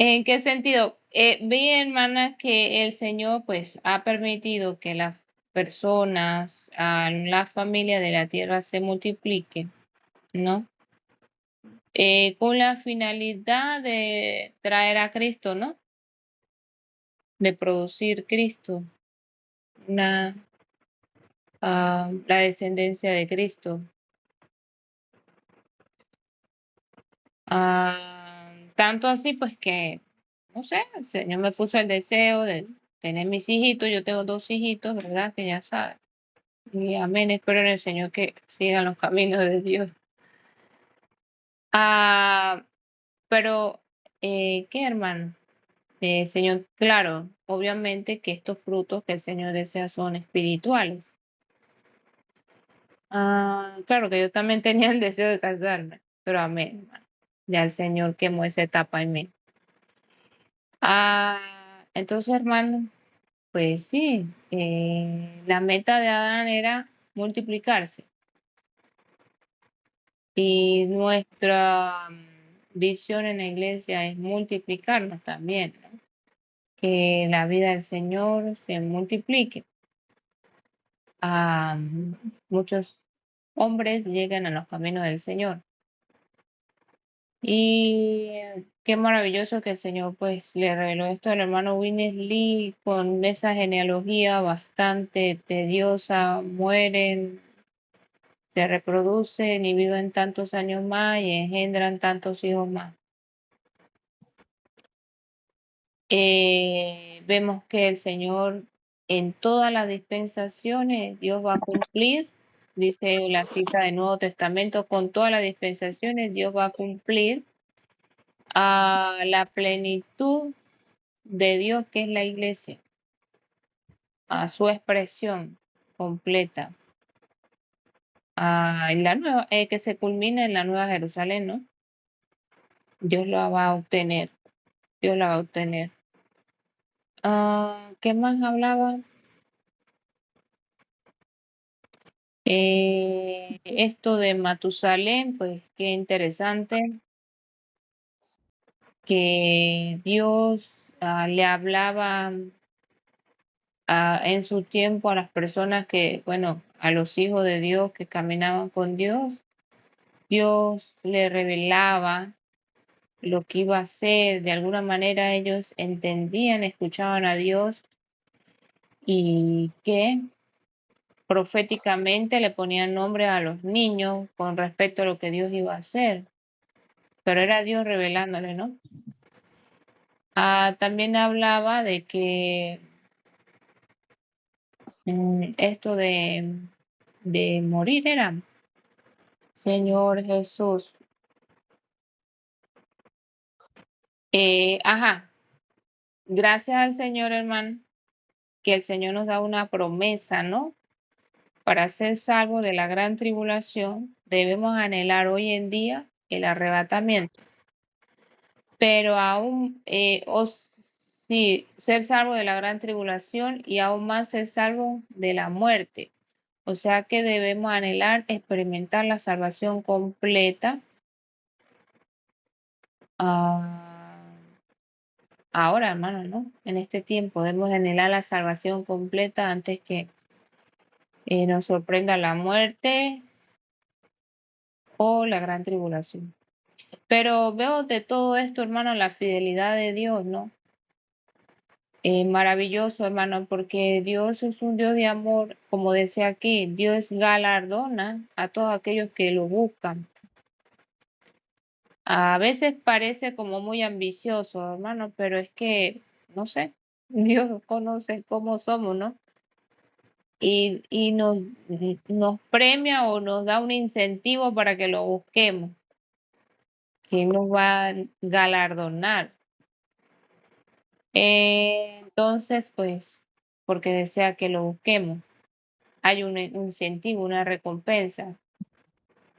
¿En qué sentido? Vi, hermana, que el Señor pues ha permitido que las personas, la familia de la tierra se multiplique, ¿no? Con la finalidad de traer a Cristo, ¿no? De producir Cristo, la descendencia de Cristo. Tanto así pues que, no sé, el Señor me puso el deseo de tener mis hijitos. Yo tengo 2 hijitos, ¿verdad? Que ya saben. Y amén, espero en el Señor que sigan los caminos de Dios. Pero, ¿qué, hermano? Señor, claro, obviamente que estos frutos que el Señor desea son espirituales. Claro que yo también tenía el deseo de casarme, pero amén, hermano. Ya el Señor quemó esa etapa en mí. Entonces, hermano, pues sí, la meta de Adán era multiplicarse. Y nuestra visión en la iglesia es multiplicarnos también, ¿no? Que la vida del Señor se multiplique. Muchos hombres llegan a los caminos del Señor. Y qué maravilloso que el Señor pues le reveló esto al hermano Winnes Lee con esa genealogía bastante tediosa. Mueren, se reproducen y viven tantos años más y engendran tantos hijos más. Vemos que el Señor en todas las dispensaciones, Dios va a cumplir, dice la cita del Nuevo Testamento, con todas las dispensaciones Dios va a cumplir a la plenitud de Dios que es la iglesia, a su expresión completa, en la nueva, que se culmina en la Nueva Jerusalén, ¿no? Dios la va a obtener, Dios la va a obtener. ¿Qué más hablaba? Esto de Matusalén, pues qué interesante que Dios le hablaba en su tiempo a las personas que, bueno, a los hijos de Dios que caminaban con Dios. Dios le revelaba lo que iba a hacer. De alguna manera ellos entendían, escuchaban a Dios y que proféticamente le ponían nombre a los niños con respecto a lo que Dios iba a hacer. Pero era Dios revelándole, ¿no? También hablaba de que esto de morir era, Señor Jesús. Gracias al Señor, hermano, que el Señor nos da una promesa, ¿no? Para ser salvos de la gran tribulación, debemos anhelar hoy en día el arrebatamiento. Pero aún, sí, ser salvo de la gran tribulación y aún más ser salvo de la muerte. O sea que debemos anhelar experimentar la salvación completa ahora, hermano, ¿no? En este tiempo debemos anhelar la salvación completa antes que nos sorprenda la muerte o la gran tribulación. Pero veo de todo esto, hermano, la fidelidad de Dios, ¿no? Maravilloso, hermano, porque Dios es un Dios de amor, como decía aquí, Dios galardona a todos aquellos que lo buscan. A veces parece como muy ambicioso, hermano, pero es que, no sé, Dios conoce cómo somos, ¿no? Y nos premia o nos da un incentivo para que lo busquemos, que nos va a galardonar. Entonces, pues, porque desea que lo busquemos, hay un incentivo, una recompensa.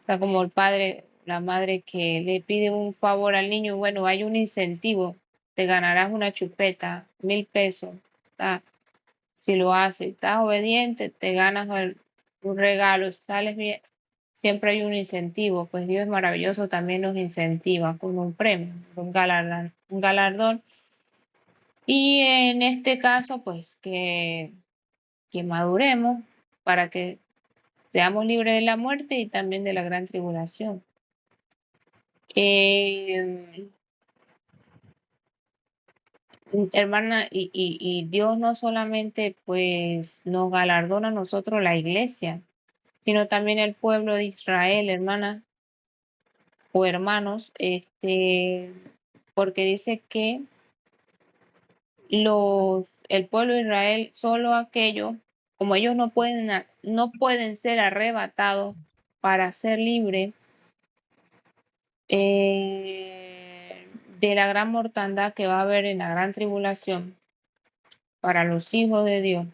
Está como el padre, la madre que le pide un favor al niño, bueno, hay un incentivo, te ganarás una chupeta, 1,000 pesos. Si lo haces, estás obediente, te ganas un regalo, sales bien, siempre hay un incentivo, pues Dios es maravilloso, también nos incentiva con un premio, un galardón. Y en este caso, pues que maduremos para que seamos libres de la muerte y también de la gran tribulación. Hermana, y Dios no solamente pues nos galardona a nosotros la iglesia, sino también el pueblo de Israel, hermana o hermanos, porque dice que el pueblo de Israel, solo aquellos, como ellos no pueden ser arrebatados para ser libres de la gran mortandad que va a haber en la gran tribulación para los hijos de Dios.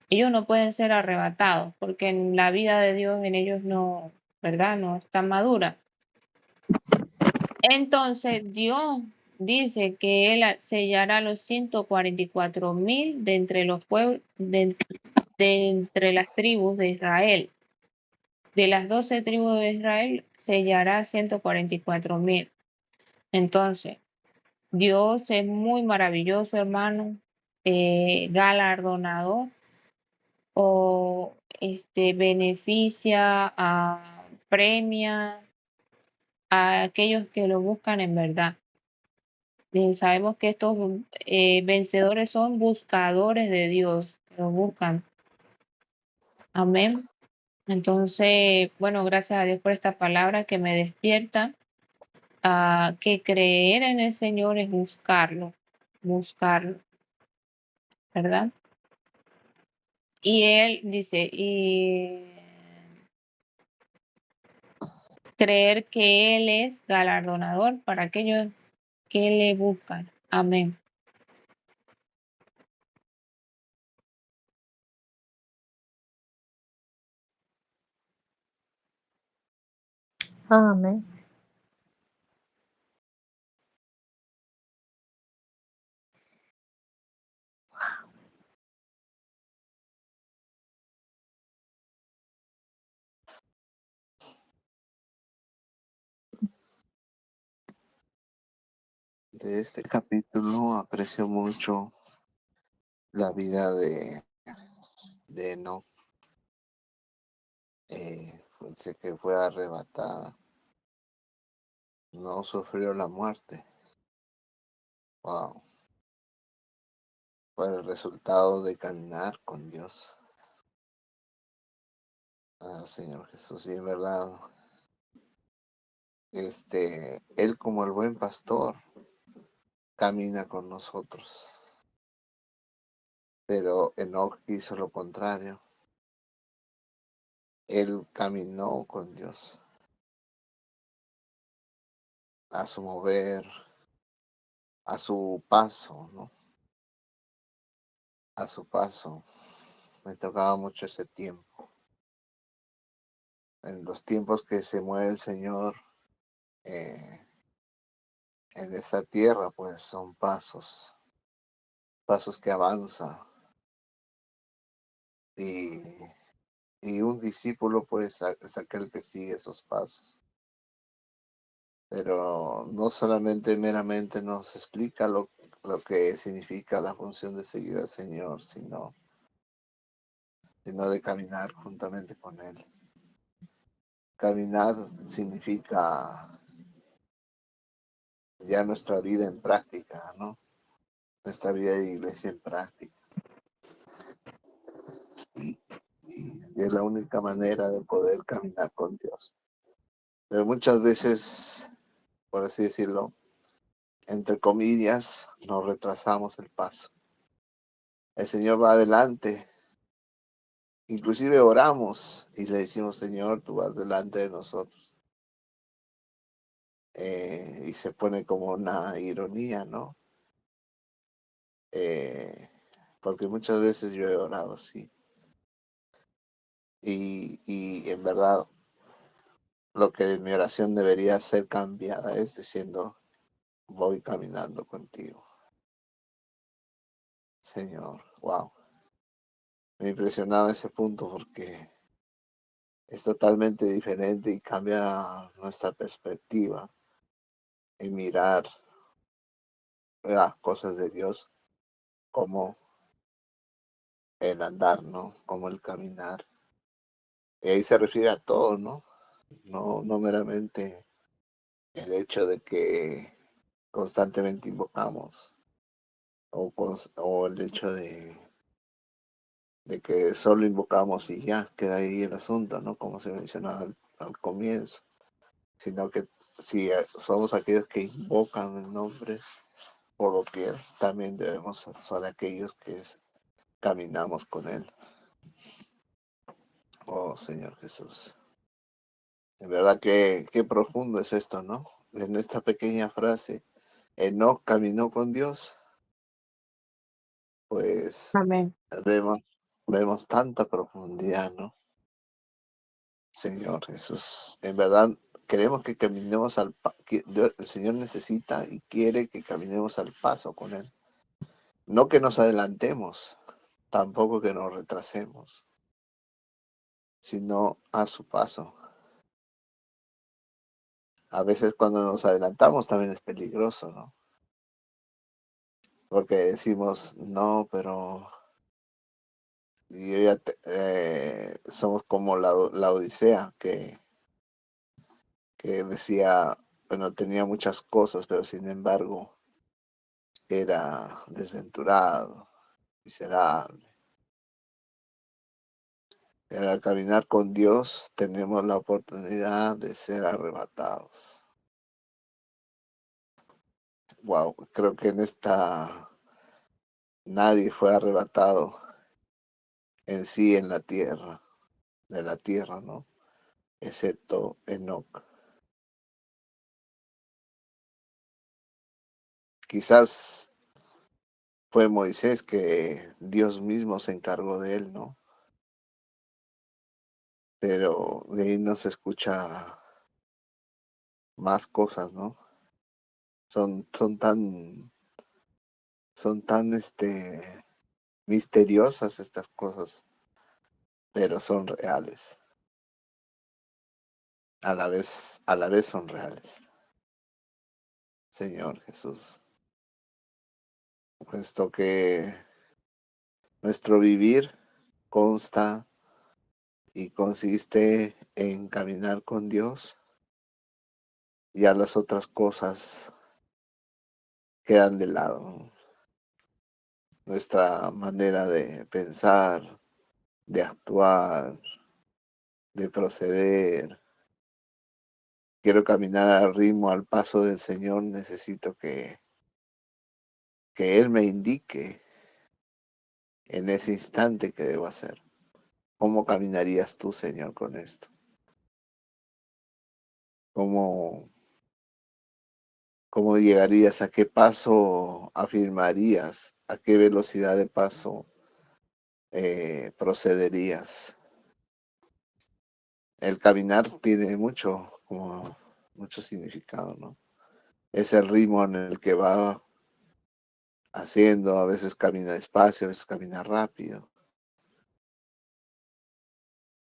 Ellos no pueden ser arrebatados porque en la vida de Dios en ellos no, ¿verdad? No está madura. Entonces Dios dice que Él sellará los 144,000 de entre los pueblos, de entre las tribus de Israel. De las 12 tribus de Israel sellará 144,000. Entonces, Dios es muy maravilloso, hermano, galardonador o beneficia, premia a aquellos que lo buscan en verdad. Sabemos que estos vencedores son buscadores de Dios, lo buscan. Amén. Entonces, bueno, gracias a Dios por esta palabra que me despierta a que creer en el Señor es buscarlo, ¿verdad? Y Él dice, y creer que Él es galardonador para aquellos que le buscan. Amén. Amén. De este capítulo aprecio mucho la vida de Enoc. Sé que fue arrebatada, no sufrió la muerte. Wow. Fue el resultado de caminar con Dios. Señor Jesús, y en verdad, Él como el buen pastor camina con nosotros. Pero Enoc hizo lo contrario. Él caminó con Dios a su mover, a su paso, ¿no? A su paso. Me tocaba mucho ese tiempo. En los tiempos que se mueve el Señor en esta tierra, pues son pasos que avanzan. Y un discípulo, pues, es aquel que sigue esos pasos. Pero no solamente meramente nos explica lo que significa la función de seguir al Señor, sino de caminar juntamente con Él. Caminar significa ya nuestra vida en práctica, ¿no? Nuestra vida de iglesia en práctica. Y es la única manera de poder caminar con Dios. Pero muchas veces, por así decirlo, entre comillas, nos retrasamos el paso. El Señor va adelante. Inclusive oramos y le decimos, Señor, tú vas delante de nosotros. Y se pone como una ironía, ¿no? Porque muchas veces yo he orado así. Y en verdad, lo que mi oración debería ser cambiada es diciendo, voy caminando contigo. Señor, wow. Me impresionaba ese punto porque es totalmente diferente y cambia nuestra perspectiva en mirar las cosas de Dios como el andar, ¿no? Como el caminar. Y ahí se refiere a todo, ¿no? No meramente el hecho de que constantemente invocamos o el hecho de que solo invocamos y ya queda ahí el asunto, ¿no? Como se mencionaba al comienzo, sino que si somos aquellos que invocan el nombre por lo que también debemos ser aquellos que caminamos con Él. Oh, Señor Jesús. En verdad que qué profundo es esto, ¿no? En esta pequeña frase, Enoc caminó con Dios, pues Amén. vemos vemos tanta profundidad, ¿no? Señor Jesús, en verdad queremos que caminemos el Señor necesita y quiere que caminemos al paso con Él. No que nos adelantemos, tampoco que nos retrasemos, sino a su paso. A veces cuando nos adelantamos también es peligroso, ¿no? Porque decimos, no, pero somos como la Odisea, que decía, bueno, tenía muchas cosas, pero sin embargo era desventurado, miserable. Pero al caminar con Dios tenemos la oportunidad de ser arrebatados. Wow, creo que en esta nadie fue arrebatado en sí en la tierra, de la tierra, ¿no? Excepto Enoc. Quizás fue Moisés que Dios mismo se encargó de él, ¿no? Pero de ahí no se escucha más cosas, ¿no? Son tan misteriosas estas cosas, pero son reales. A la vez son reales. Señor Jesús, puesto que nuestro vivir consta y consiste en caminar con Dios, ya las otras cosas quedan de lado. Nuestra manera de pensar, de actuar, de proceder. Quiero caminar al ritmo, al paso del Señor. Necesito que Él me indique en ese instante qué debo hacer. ¿Cómo caminarías tú, Señor, con esto? ¿Cómo llegarías? ¿A qué paso afirmarías? ¿A qué velocidad de paso procederías? El caminar tiene mucho significado, ¿no? Es el ritmo en el que va haciendo, a veces camina despacio, a veces camina rápido.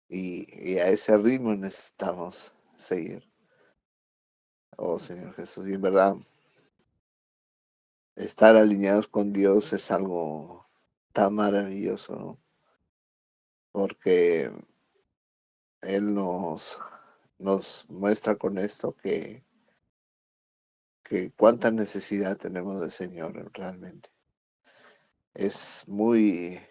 Y a ese ritmo necesitamos seguir. Oh Señor Jesús, y en verdad, estar alineados con Dios es algo tan maravilloso, ¿no? Porque Él nos muestra con esto que cuánta necesidad tenemos del Señor realmente. Es muy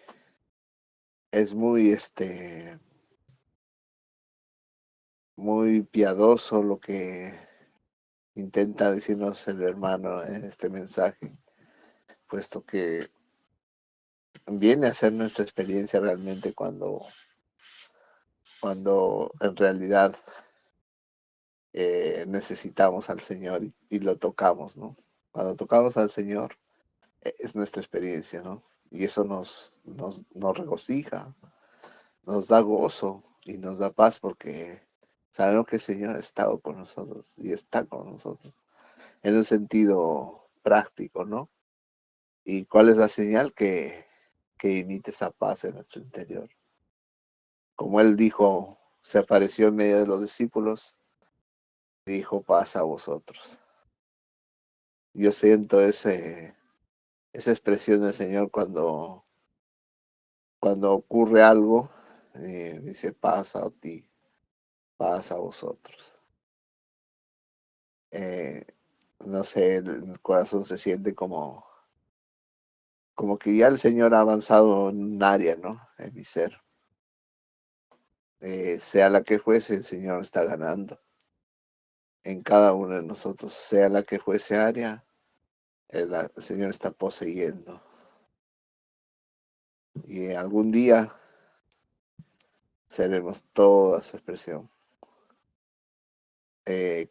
muy piadoso lo que intenta decirnos el hermano en este mensaje, puesto que viene a ser nuestra experiencia realmente cuando en realidad necesitamos al Señor y lo tocamos, ¿no? Cuando tocamos al Señor es nuestra experiencia, ¿no? Y eso nos regocija, nos da gozo y nos da paz porque sabemos que el Señor ha estado con nosotros y está con nosotros en un sentido práctico, ¿no? ¿Y cuál es la señal? Que imite esa paz en nuestro interior. Como Él dijo, se apareció en medio de los discípulos, dijo paz a vosotros. Yo siento esa expresión del Señor cuando ocurre algo, dice paz a ti, paz a vosotros. No sé, el corazón se siente como que ya el Señor ha avanzado en un área, ¿no? En mi ser. Sea la que fuese, el Señor está ganando en cada uno de nosotros. Sea la que fuese área, el Señor está poseyendo. Y algún día seremos toda su expresión.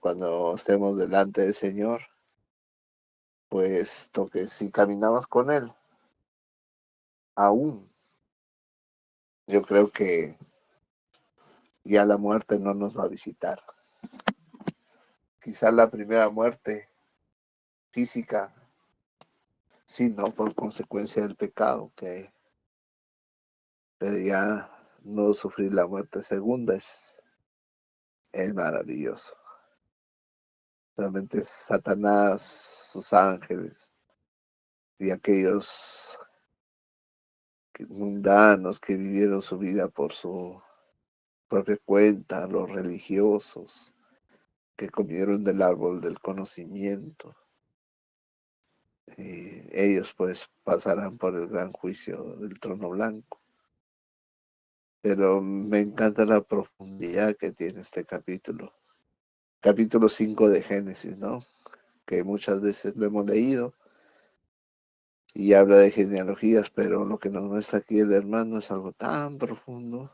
Cuando estemos delante del Señor, pues que si caminamos con Él, aún yo creo que ya la muerte no nos va a visitar. Quizás la primera muerte física, sí, no por consecuencia del pecado, pero ya no sufrir la muerte segunda es maravilloso. Solamente Satanás, sus ángeles y aquellos mundanos que vivieron su vida por su propia cuenta, los religiosos que comieron del árbol del conocimiento, ellos pues pasarán por el gran juicio del trono blanco. Pero me encanta la profundidad que tiene este capítulo 5 de Génesis, ¿no? Que muchas veces lo hemos leído y habla de genealogías, pero lo que nos muestra aquí el hermano es algo tan profundo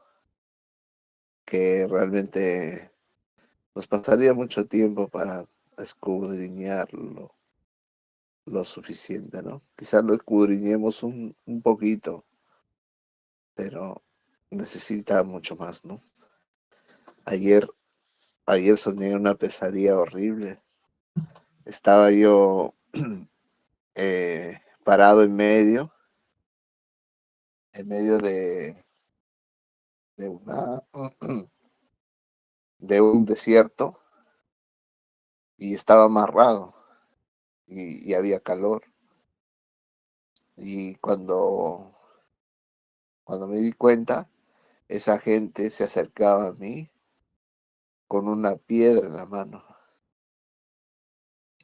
que realmente nos pasaría mucho tiempo para escudriñarlo lo suficiente, ¿no? Quizás lo escudriñemos un poquito, pero necesita mucho más, ¿no? Ayer soñé una pesadilla horrible. Estaba yo parado en medio de una de un desierto y estaba amarrado y había calor. Y cuando me di cuenta, esa gente se acercaba a mí con una piedra en la mano.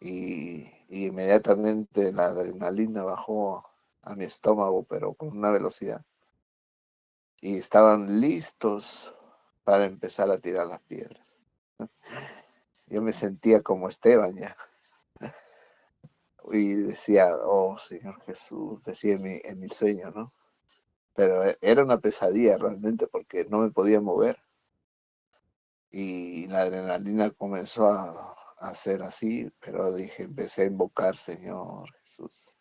Y inmediatamente la adrenalina bajó a mi estómago, pero con una velocidad. Y estaban listos para empezar a tirar las piedras. Yo me sentía como Esteban ya. Y decía, oh Señor Jesús, decía en mi sueño, ¿no? Pero era una pesadilla realmente porque no me podía mover. Y la adrenalina comenzó a hacer así, pero dije, empecé a invocar, Señor Jesús.